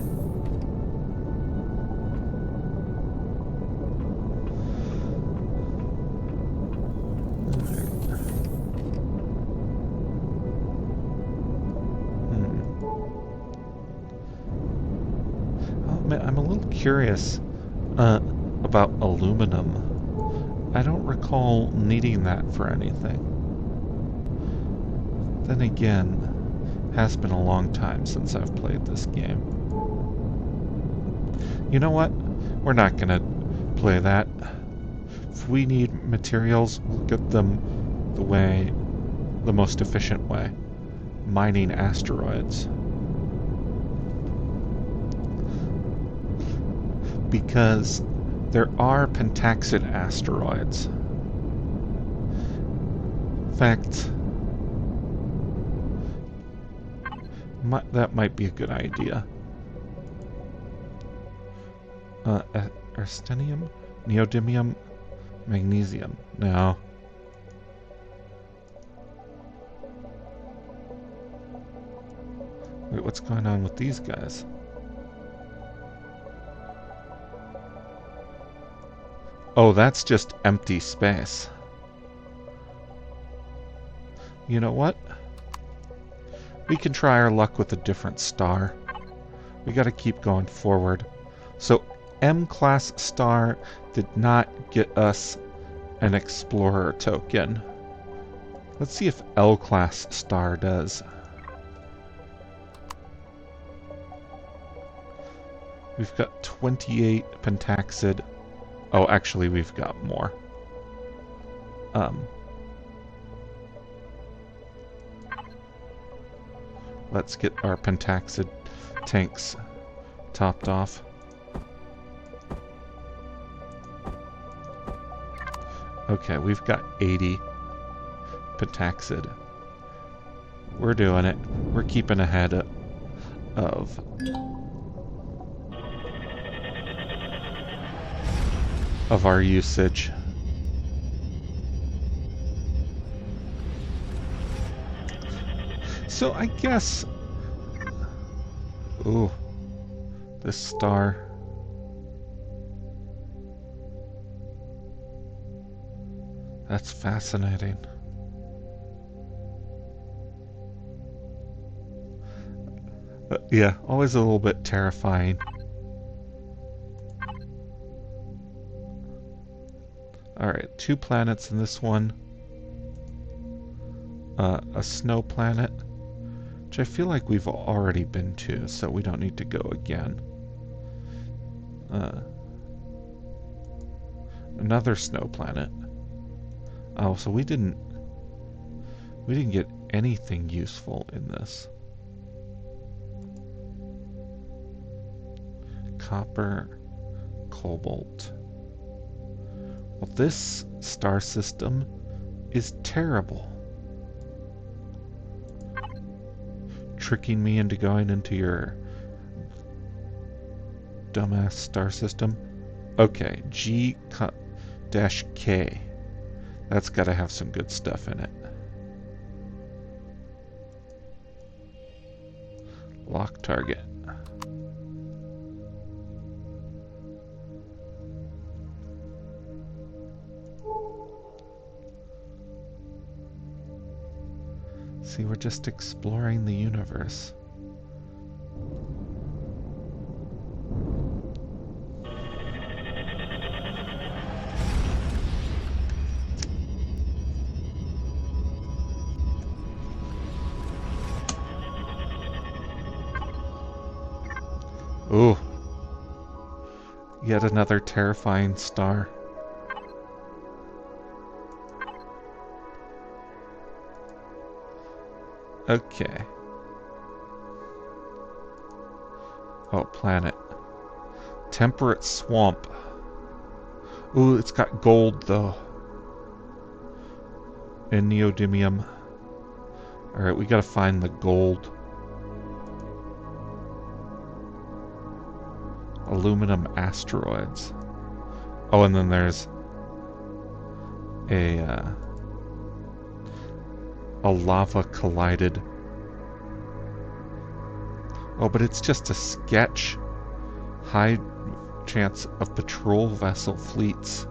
I'm a little curious about aluminum. I don't recall needing that for anything. Then again, has been a long time since I've played this game. You know what? We're not gonna play that. If we need materials, we'll get them the most efficient way. Mining asteroids. Because there are pentaxid asteroids. In fact, that might be a good idea. Arsenium? Neodymium? Magnesium? No. Wait, what's going on with these guys? Oh, that's just empty space. You know what? We can try our luck with a different star. We gotta keep going forward. So, M-class star did not get us an explorer token. Let's see if L-class star does. We've got 28 pentaxid. Oh, actually, we've got more. Let's get our pentaxid tanks topped off. Okay, we've got 80 pentaxid. We're doing it. We're keeping ahead of our usage. So I guess... Ooh, this star. That's fascinating. Yeah, always a little bit terrifying. Alright, 2 planets in this one. A snow planet, which I feel like we've already been to, so we don't need to go again. Another snow planet. Oh, so we didn't get anything useful in this. Copper, cobalt. Well, this star system is terrible. Tricking me into going into your dumbass star system. Okay, G-K. That's got to have some good stuff in it. Lock target. See, we're just exploring the universe. Ooh. Yet another terrifying star. Okay. Oh, planet. Temperate swamp. Ooh, it's got gold, though. And neodymium. Alright, we gotta find the gold. Aluminum asteroids. Oh, and then there's a lava collided. Oh, but it's just a sketch. High chance of patrol vessel fleets.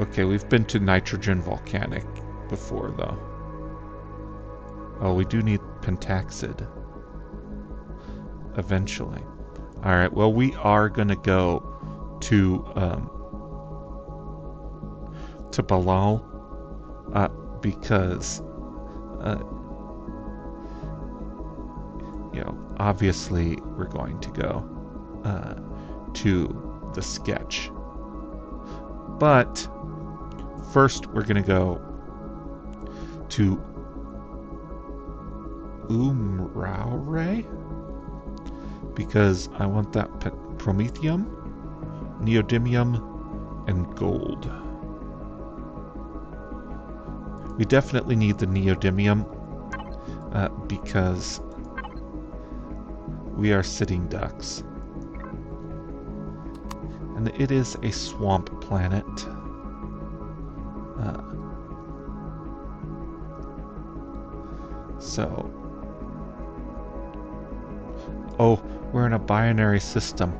Okay, we've been to nitrogen volcanic before, though. Oh, we do need pentaxid. Eventually. Alright, well, we are gonna go to Balal, because you know, obviously we're going to go to the sketch. But first we're gonna go to Umraure, because I want that promethium, neodymium, and gold. We definitely need the neodymium because we are sitting ducks. And it is a swamp planet. So... Oh, we're in a binary system.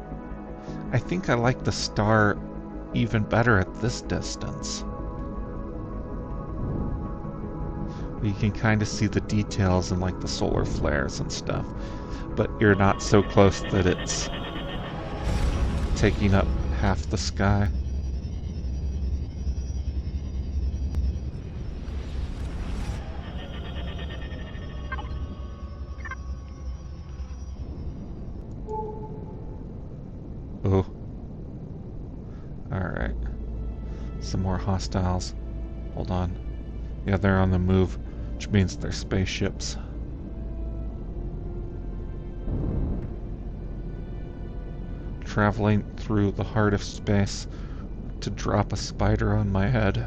I think I like the star even better at this distance. You can kind of see the details and like the solar flares and stuff, but you're not so close that it's taking up half the sky. Oh. Alright. Some more hostiles. Hold on. Yeah, they're on the move, which means they're spaceships. Traveling through the heart of space to drop a spider on my head.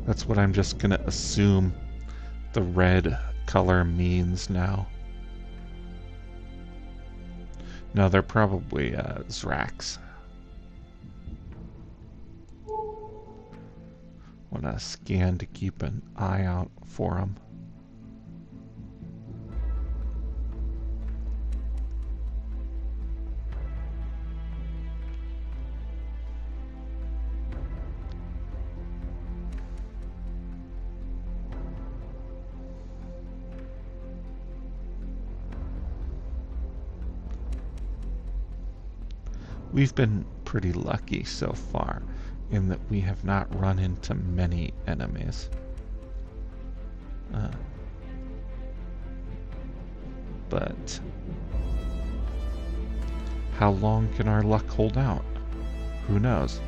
That's what I'm just gonna assume the red color means now. No, they're probably Zrax. Wanna scan to keep an eye out for them. We've been pretty lucky so far in that we have not run into many enemies. But how long can our luck hold out? Who knows?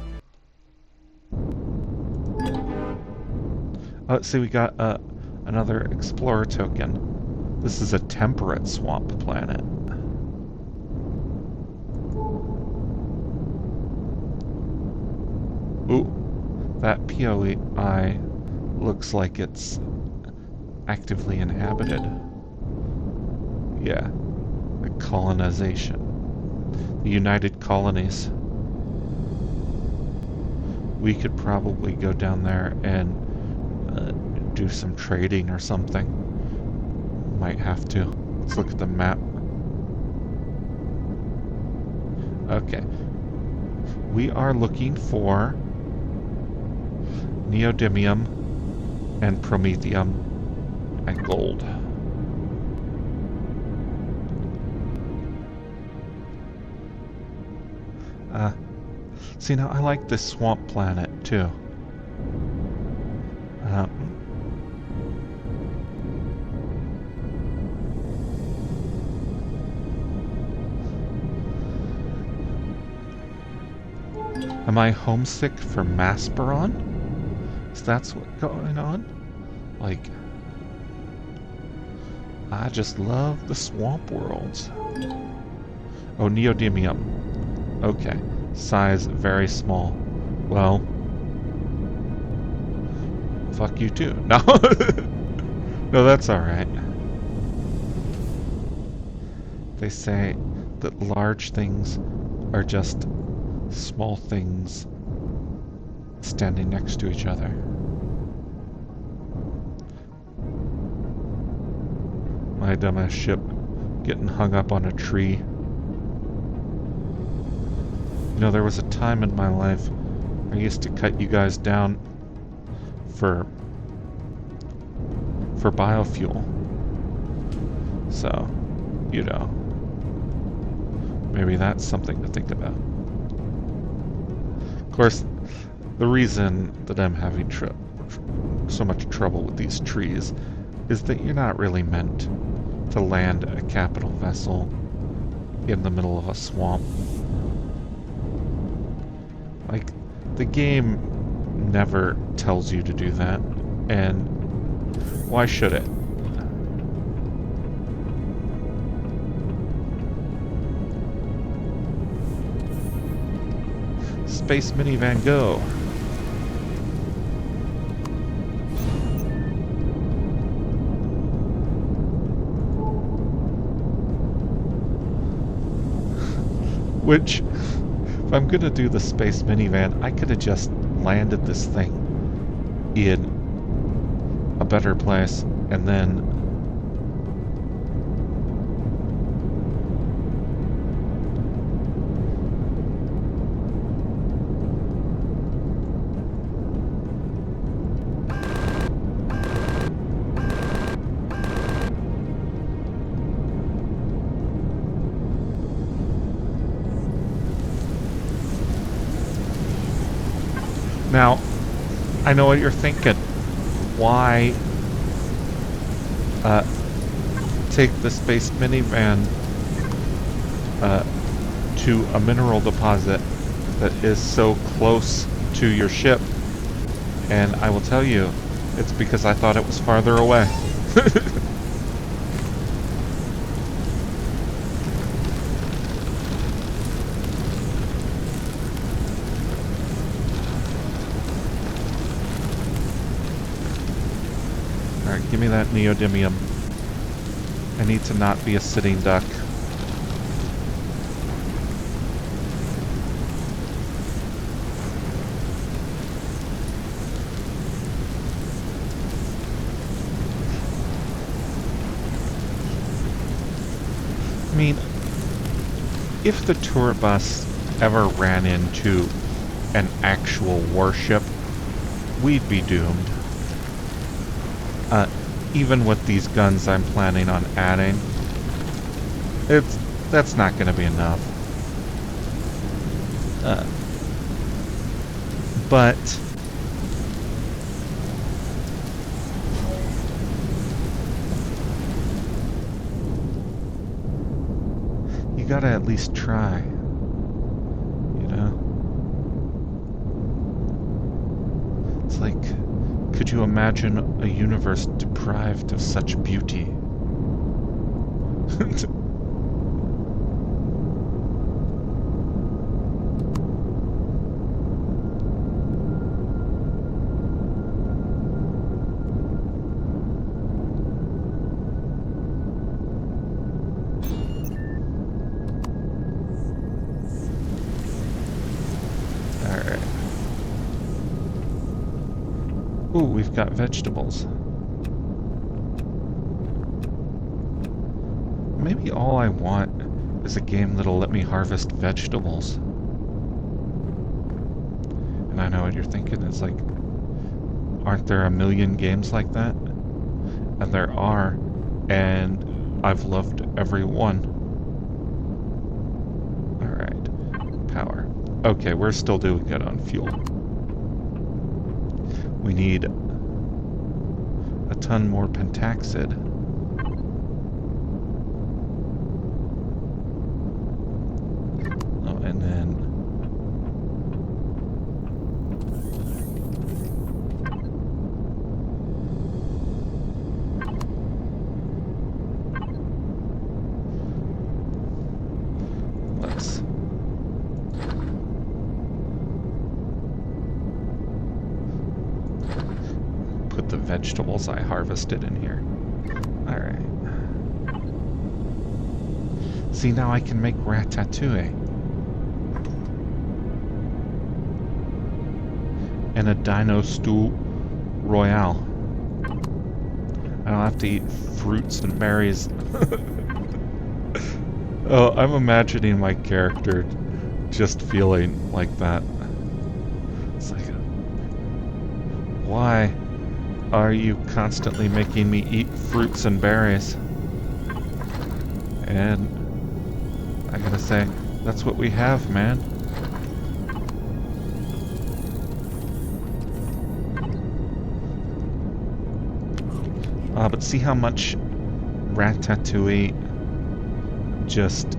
Oh, see, we got another explorer token. This is a temperate swamp planet. Ooh, that POI looks like it's actively inhabited. Yeah, the colonization. The United Colonies. We could probably go down there and do some trading or something. Might have to. Let's look at the map. Okay. We are looking for neodymium and promethium and gold. See, now I like this swamp planet too. Am I homesick for Masperon? Is that what's going on? Like, I just love the swamp worlds. Oh, neodymium. Okay. Size very small. Well, fuck you too. No. No, that's alright. They say that large things are just small things standing next to each other. My dumbass ship getting hung up on a tree. You know, there was a time in my life I used to cut you guys down for biofuel. So, you know, maybe that's something to think about. Of course, the reason that I'm having so much trouble with these trees is that you're not really meant to land a capital vessel in the middle of a swamp. Like, the game never tells you to do that, and why should it? Space minivan, go! Which, if I'm gonna do the space minivan, I could have just landed this thing in a better place and then now, I know what you're thinking. Why take the space minivan to a mineral deposit that is so close to your ship. And I will tell you, it's because I thought it was farther away. Alright, give me that neodymium. I need to not be a sitting duck. I mean, if the tour bus ever ran into an actual warship, we'd be doomed. Even with these guns I'm planning on adding, that's not going to be enough. But you gotta at least try, you know? It's like, could you imagine a universe deprived of such beauty? Ooh, we've got vegetables. Maybe all I want is a game that'll let me harvest vegetables. And I know what you're thinking. It's like, aren't there a million games like that? And there are, and I've loved every one. Alright, power. Okay, we're still doing good on fuel. We need a ton more pentaxid. Oh, and then let's put the vegetables I harvested in here. Alright. See, now I can make ratatouille. And a dino stew royale. I don't have to eat fruits and berries. Oh, I'm imagining my character just feeling like that. It's like, why are you constantly making me eat fruits and berries? And I gotta say, that's what we have, man. But see how much ratatouille just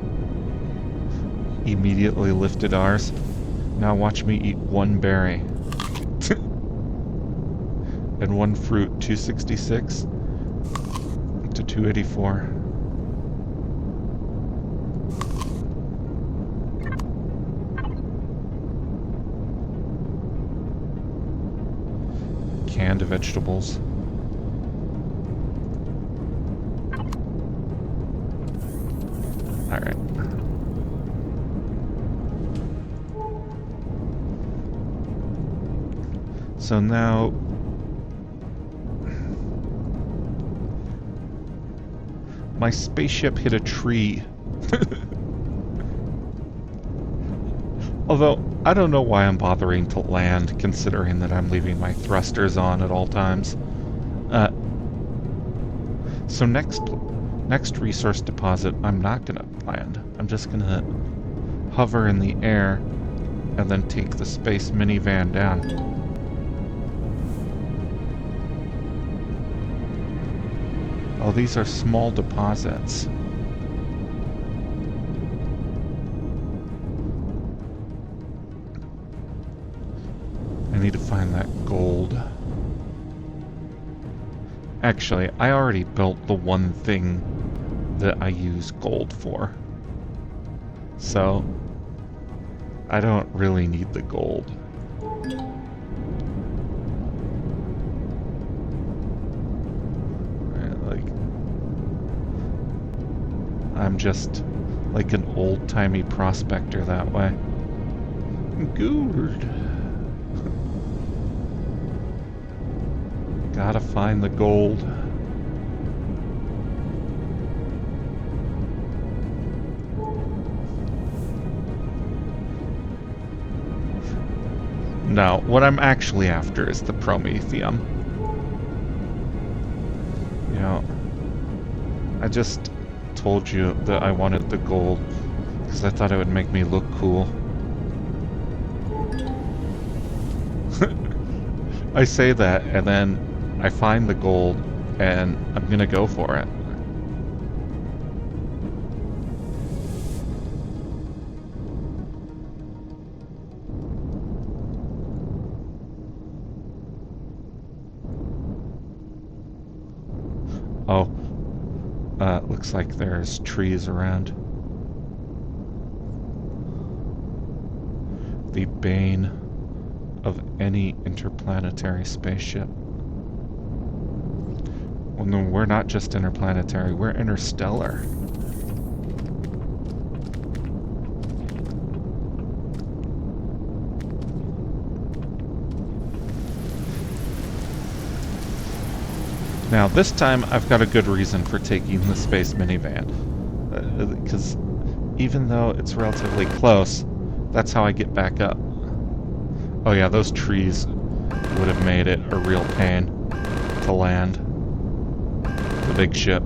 immediately lifted ours? Now watch me eat one berry. And one fruit, 266 to 284. Canned vegetables. Alright. So now my spaceship hit a tree. Although, I don't know why I'm bothering to land, considering that I'm leaving my thrusters on at all times. So next resource deposit, I'm not gonna land. I'm just gonna hover in the air and then take the space minivan down. Oh, these are small deposits. need to find that gold. Actually, I already built the one thing that I use gold for. So, I don't really need the gold. Like, I'm just like an old-timey prospector that way. Good. Gotta find the gold. No, what I'm actually after is the promethium. You know, I just told you that I wanted the gold because I thought it would make me look cool. I say that, and then I find the gold, and I'm gonna go for it. Oh, looks like there's trees around. The bane of any interplanetary spaceship. Well, no, we're not just interplanetary, we're interstellar. Now, this time I've got a good reason for taking the space minivan. Because even though it's relatively close, that's how I get back up. Oh yeah, those trees would have made it a real pain to land the big ship.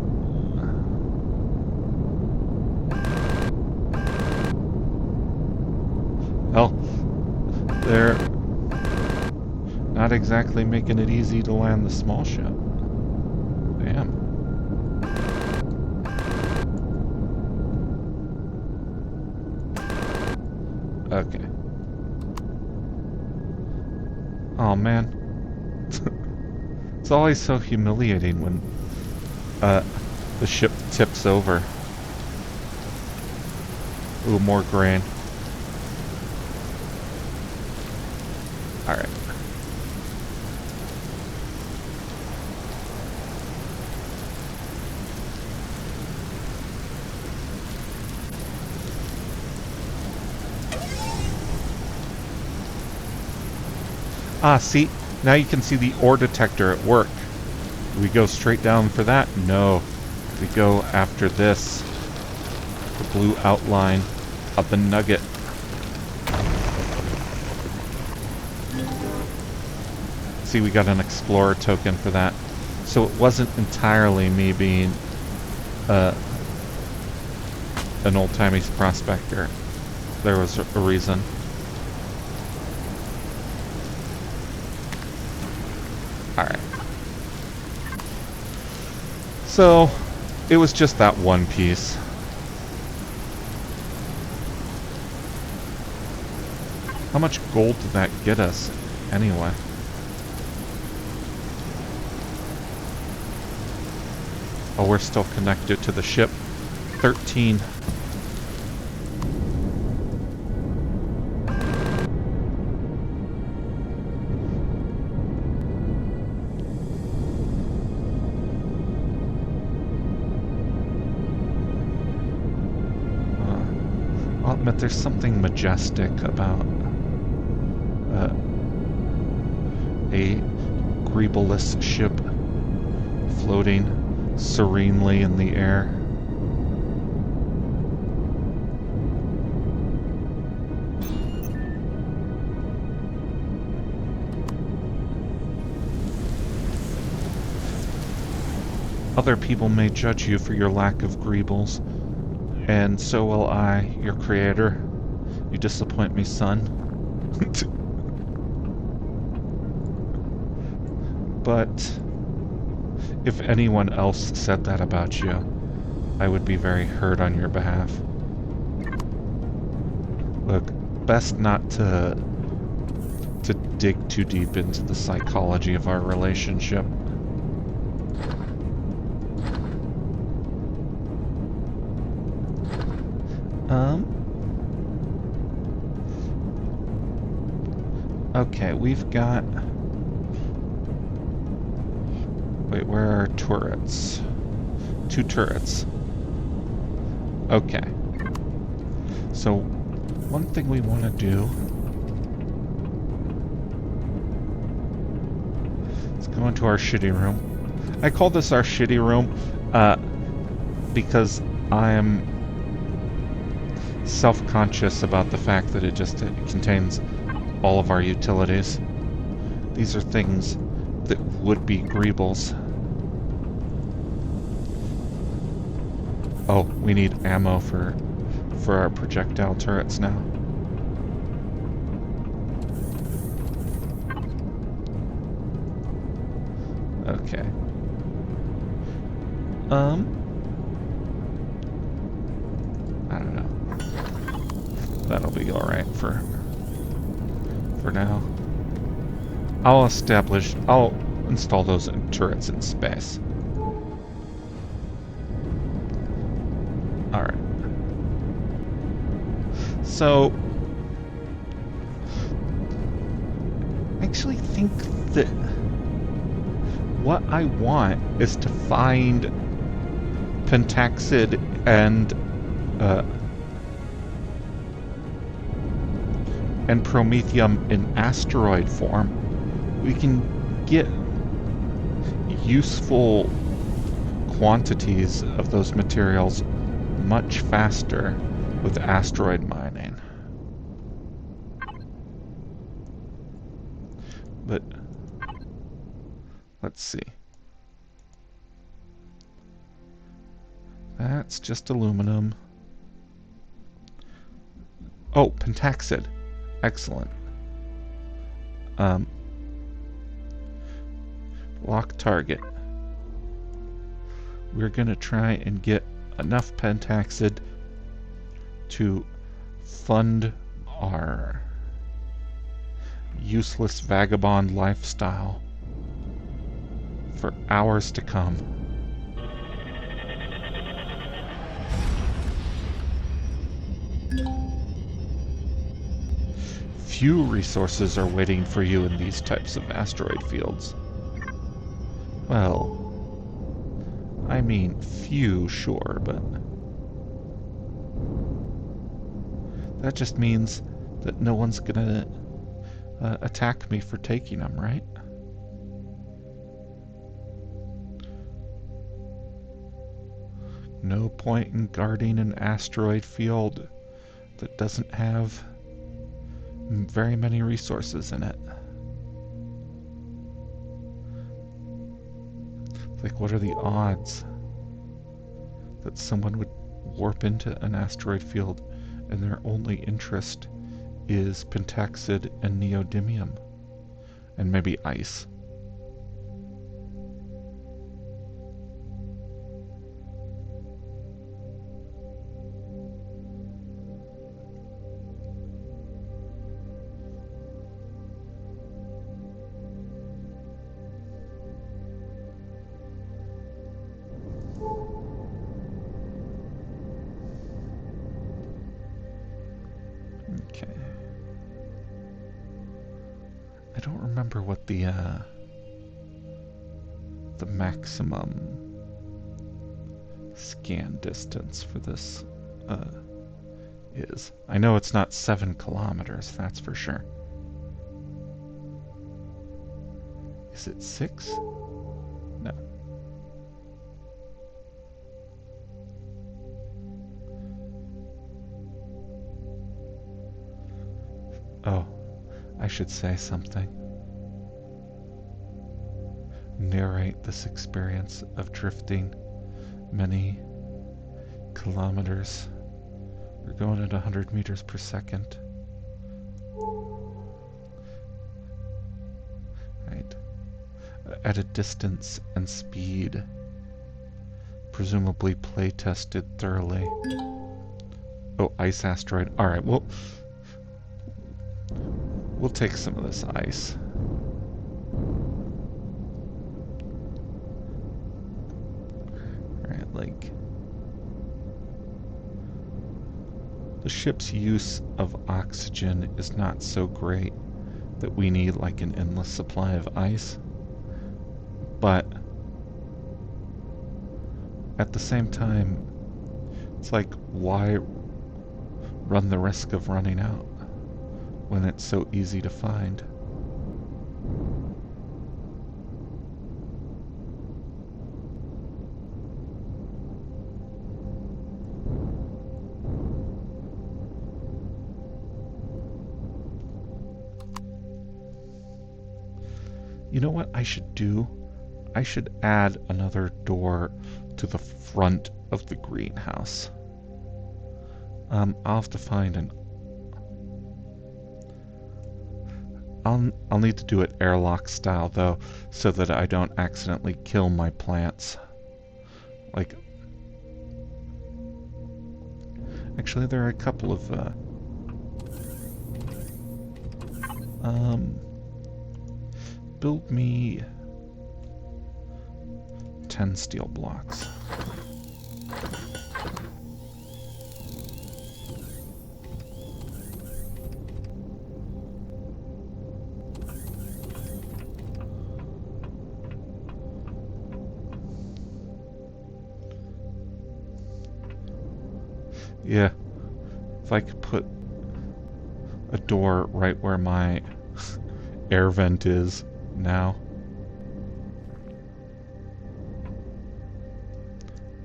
Well, they're not exactly making it easy to land the small ship. Damn. Okay. Oh man. It's always so humiliating when the ship tips over. Ooh, more grain. Alright. Ah, see? Now you can see the ore detector at work. Do we go straight down for that? No. We go after this. The blue outline of the nugget. See, we got an explorer token for that. So it wasn't entirely me being an old-timey prospector. There was a reason. Alright. So, it was just that one piece. How much gold did that get us, anyway? Oh, we're still connected to the ship. 13. I'll admit there's something majestic about a greebleless ship floating serenely in the air. Other people may judge you for your lack of greebles, and so will I, your creator. You disappoint me, son. But if anyone else said that about you, I would be very hurt on your behalf. Look, best not to to dig too deep into the psychology of our relationship. Okay, we've got... Wait, where are our turrets? 2 turrets. Okay. So, one thing we want to do is go into our shitty room. I call this our shitty room because I'm self-conscious about the fact that it contains all of our utilities. These are things that would be greebles. Oh, we need ammo for our projectile turrets now. Okay. I don't know. That'll be alright for now. I'll install those turrets in space. Alright. So, I actually think that what I want is to find pentaxid and promethium in asteroid form. We can get useful quantities of those materials much faster with asteroid mining. But let's see. That's just aluminum. Oh, pentaxid. Excellent. Lock target. We're gonna try and get enough pentaxid to fund our useless vagabond lifestyle for hours to come. Few resources are waiting for you in these types of asteroid fields. Well, I mean few, sure, but that just means that no one's gonna attack me for taking them, right? No point in guarding an asteroid field that doesn't have very many resources in it. Like, what are the odds that someone would warp into an asteroid field and their only interest is pentaxid and neodymium? And maybe ice. Okay. I don't remember what the maximum scan distance for this is. I know it's not 7 kilometers, that's for sure. Is it 6? No. Oh, I should say something. Narrate this experience of drifting many kilometers. We're going at 100 meters per second. Right. At a distance and speed. Presumably play tested thoroughly. Oh, ice asteroid. Alright, well, We'll take some of this ice. Alright, like... the ship's use of oxygen is not so great that we need like an endless supply of ice. But at the same time, it's like, why run the risk of running out when it's so easy to find? You know what I should do? I should add another door to the front of the greenhouse. I'll have to find an... I'll need to do it airlock style though, so that I don't accidentally kill my plants. Like... Actually, there are a couple of... build me 10 steel blocks. Yeah, if I could put a door right where my air vent is now.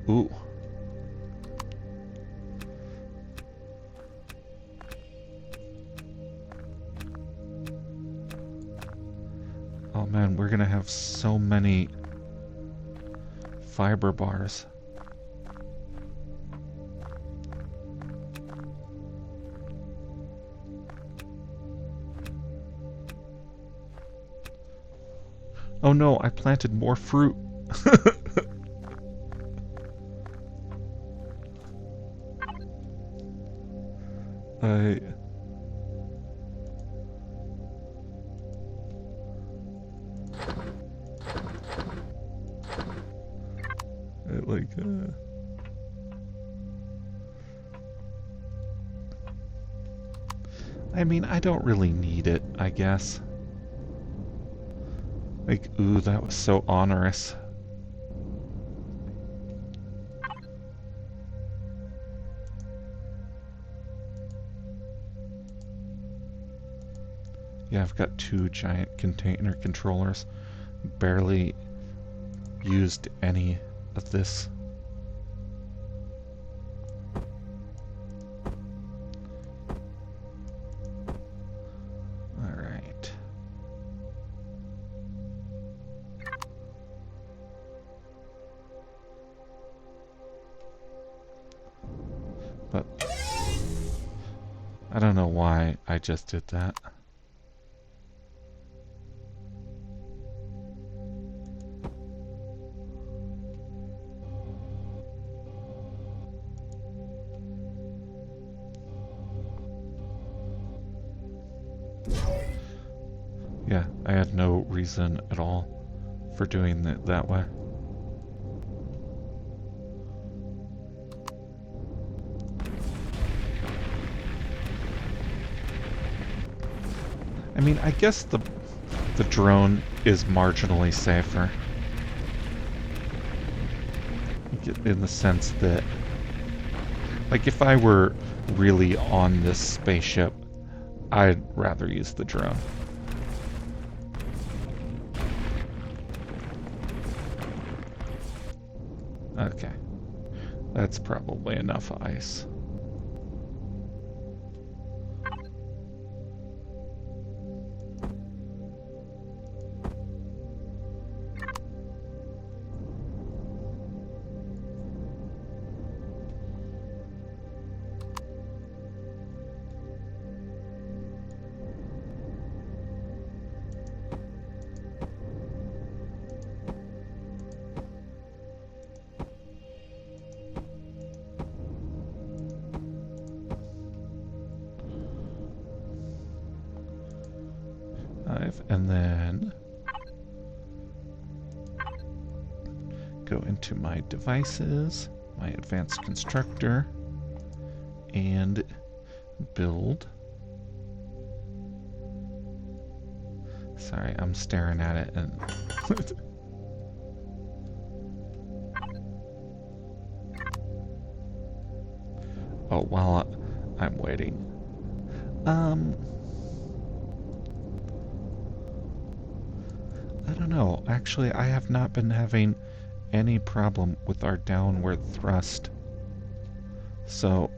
Ooh. Oh man, we're gonna have so many fiber bars. Oh no, I planted more fruit. I... like, I mean, I don't really need it, I guess. Like, ooh, that was so onerous. Yeah, I've got 2 giant container controllers. Barely used any of this. Alright. But I don't know why I just did that. Yeah, I had no reason at all for doing it that way. I mean, I guess the drone is marginally safer. In the sense that, like, if I were really on this spaceship, I'd rather use the drone. Okay. That's probably enough ice. 5, and then go into my devices, my advanced constructor, and build. Sorry, I'm staring at it and oh, while I'm waiting. I don't know. Actually, I have not been having any problem with our downward thrust. So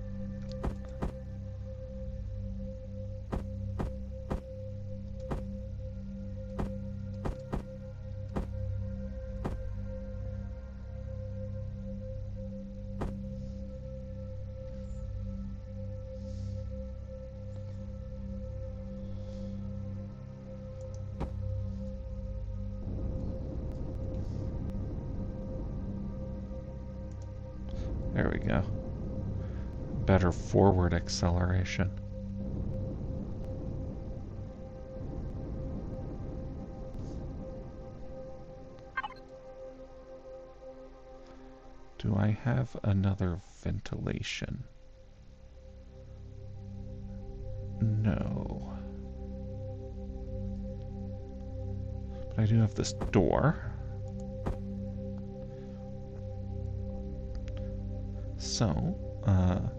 there we go. Better forward acceleration. Do I have another ventilation? No. But I do have this door. So, I'm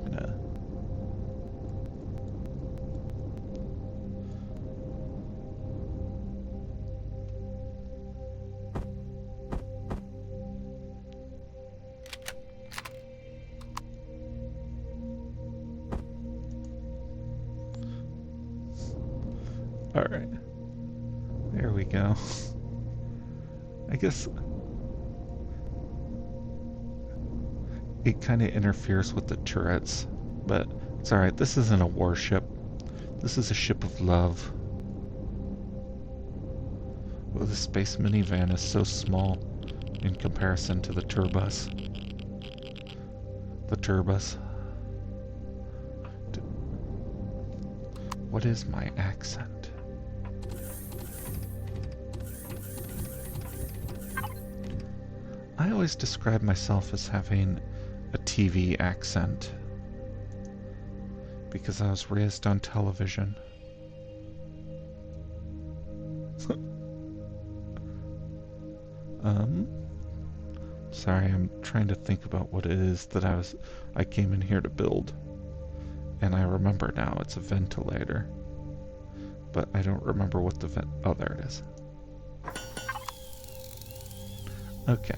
gonna all right. There we go. I guess it kind of interferes with the turrets, but it's alright. This isn't a warship. This is a ship of love. Oh, the space minivan is so small in comparison to the turbus. The turbus. What is my accent? I always describe myself as having a TV accent because I was raised on television. Sorry, I'm trying to think about what it is that I came in here to build. And I remember now it's a ventilator. But I don't remember what the oh, there it is. Okay.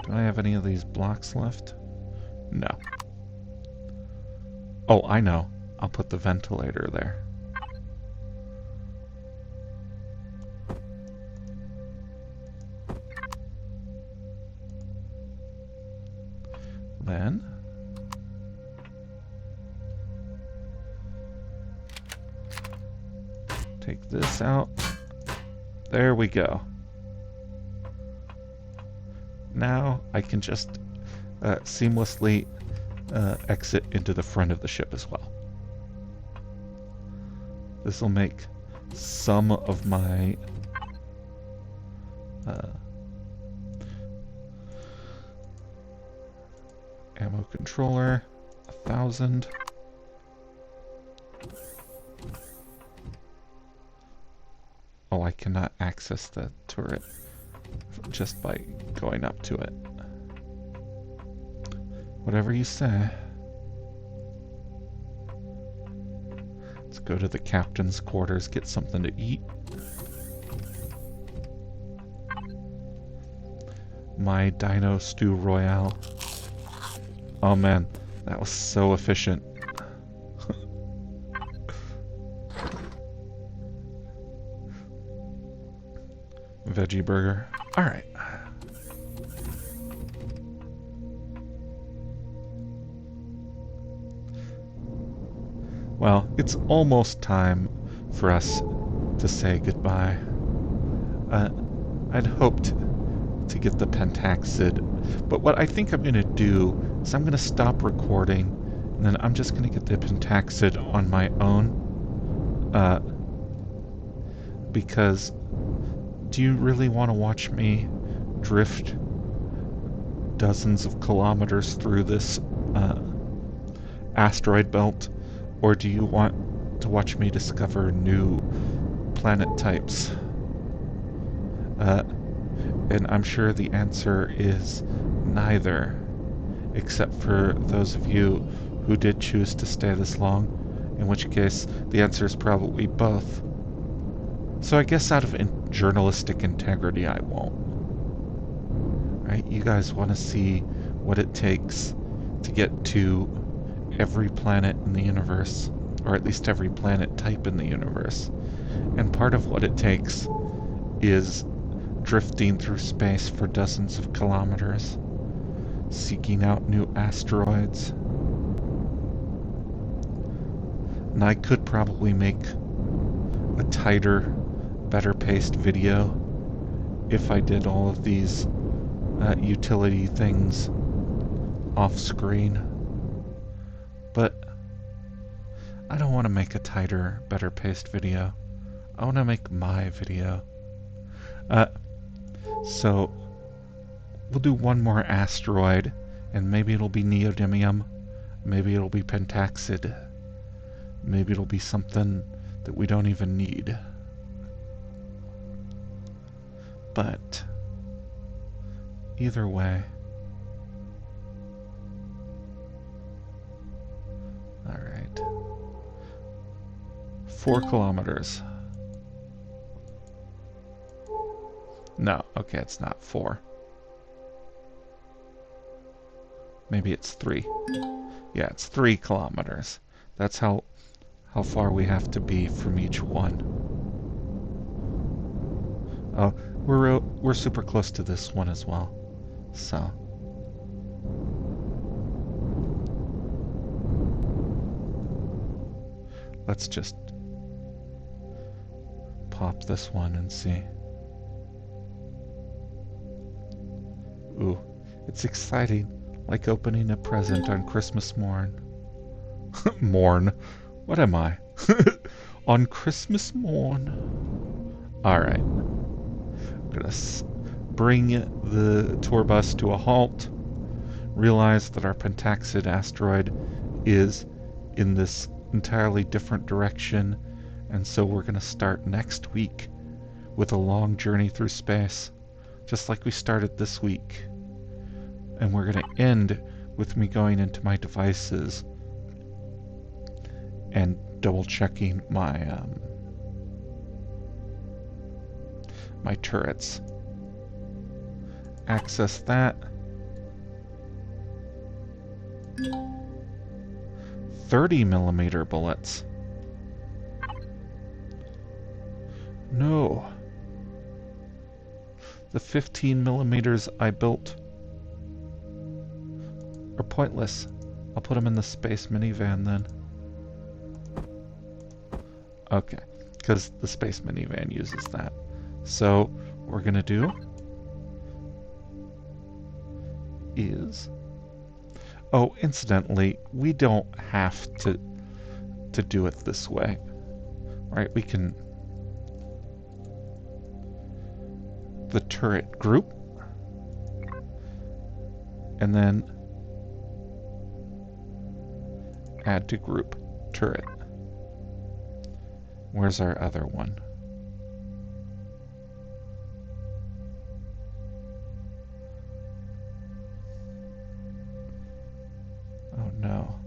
Do I have any of these blocks left? No. Oh, I know. I'll put the ventilator there. Then take this out. There we go. Now I can just seamlessly exit into the front of the ship as well. This will make some of my ammo controller 1,000. Oh, I cannot access the turret just by going up to it. Whatever you say. Let's go to the captain's quarters, get something to eat. My Dino Stew Royale. Oh man, that was so efficient. Veggie burger. Alright. Well, it's almost time for us to say goodbye. Uh, I'd hoped to get the pentaxid, but what I think I'm going to do is I'm going to stop recording, and then I'm just going to get the pentaxid on my own. Because do you really want to watch me drift dozens of kilometers through this asteroid belt, or do you want to watch me discover new planet types? And I'm sure the answer is neither, except for those of you who did choose to stay this long, in which case the answer is probably both. So I guess out of journalistic integrity, I won't. Right? You guys want to see what it takes to get to every planet in the universe, or at least every planet type in the universe. And part of what it takes is drifting through space for dozens of kilometers, seeking out new asteroids. And I could probably make a tighter, better paced video if I did all of these utility things off screen. But I don't want to make a tighter, better paced video. I want to make my video. So we'll do one more asteroid, and maybe it'll be neodymium, maybe it'll be pentaxid, maybe it'll be something that we don't even need. But either way, all right, 4 kilometers. No, okay, it's not 4. Maybe it's 3. Yeah, it's 3 kilometers. That's how far we have to be from each one. Oh, we're super close to this one as well. So let's just pop this one and see. Ooh, it's exciting, like opening a present on Christmas morn. Morn? What am I? On Christmas morn. Alright. I'm gonna bring the tour bus to a halt. Realize that our pentaxid asteroid is in this entirely different direction, and so we're gonna start next week with a long journey through space, just like we started this week. And we're going to end with me going into my devices and double checking my my turrets. Access that. 30mm bullets. No. The 15mm I built are pointless. I'll put them in the space minivan then. Okay, because the space minivan uses that. So what we're gonna do is... Oh, incidentally, we don't have to do it this way. Right, we can... the turret group, and then add to group turret. Where's our other one? Oh no.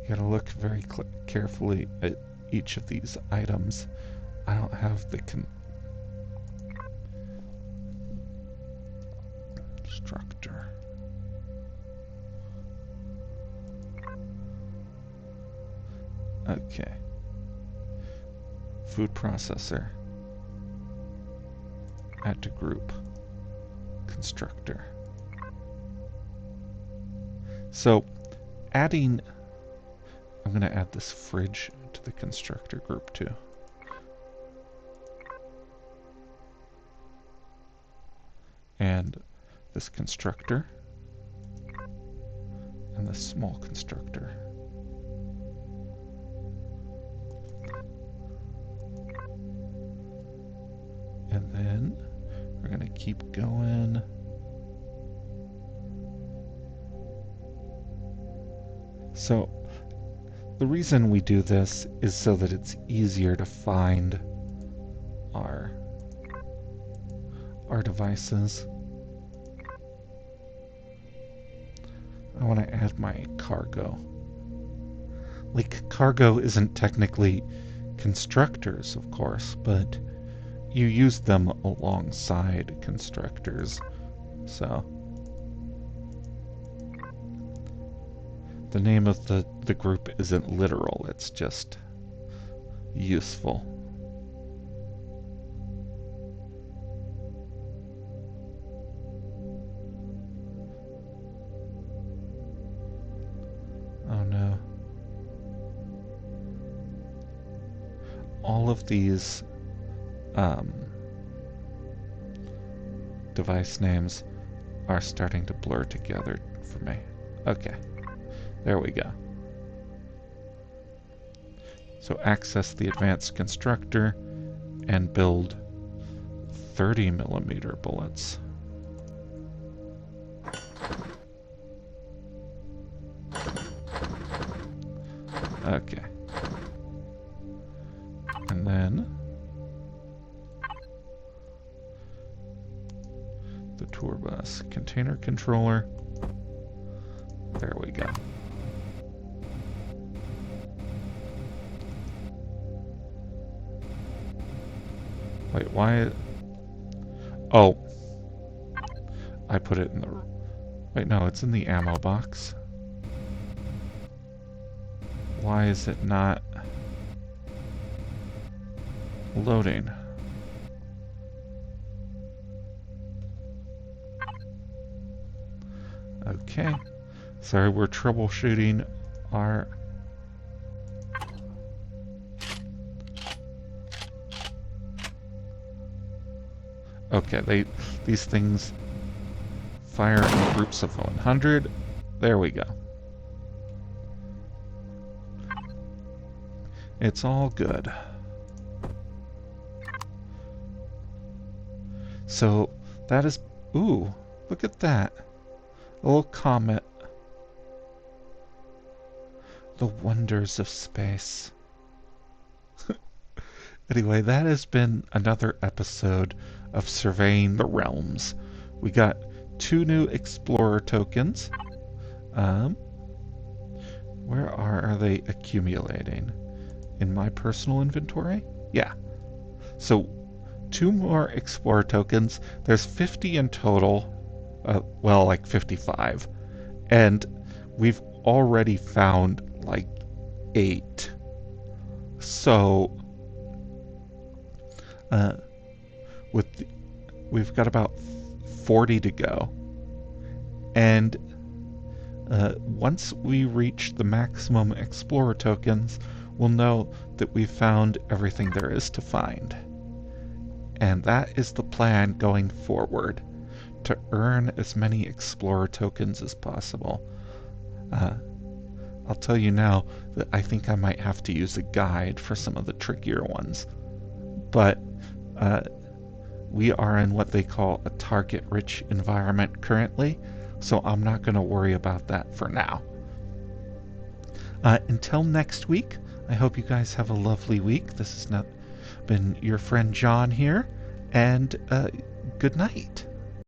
You gotta look very carefully at each of these items. I don't have the constructor. Okay. Food processor. Add to group. Constructor. So, adding I'm going to add this fridge to the constructor group too. And this constructor. And this small constructor. And then we're going to keep going. So the reason we do this is so that it's easier to find our devices. I want to add my cargo. Like, cargo isn't technically constructors, of course, but you use them alongside constructors, so the name of the group isn't literal, it's just useful. Oh no. All of these device names are starting to blur together for me. Okay, there we go. So access the advanced constructor and build 30mm bullets. Okay. And then the tour bus container controller. There we go. Wait, why? Oh, I put it in the... Wait, no, it's in the ammo box. Why is it not loading? Okay. Sorry, we're troubleshooting our... Okay, these things fire in groups of 100. There we go. It's all good. So that is... Ooh, look at that. A little comet. The wonders of space. Anyway, that has been another episode of Surveying the Realms. We got 2 new Explorer tokens. Where are they accumulating? In my personal inventory? Yeah. So 2 more Explorer tokens. There's 50 in total. Well, like 55. And we've already found like 8. So we've got about 40 to go. And once we reach the maximum Explorer tokens, we'll know that we've found everything there is to find. And that is the plan going forward, to earn as many Explorer tokens as possible. I'll tell you now that I think I might have to use a guide for some of the trickier ones. But we are in what they call a target-rich environment currently, so I'm not going to worry about that for now. Until next week, I hope you guys have a lovely week. This has been your friend John here, and good night.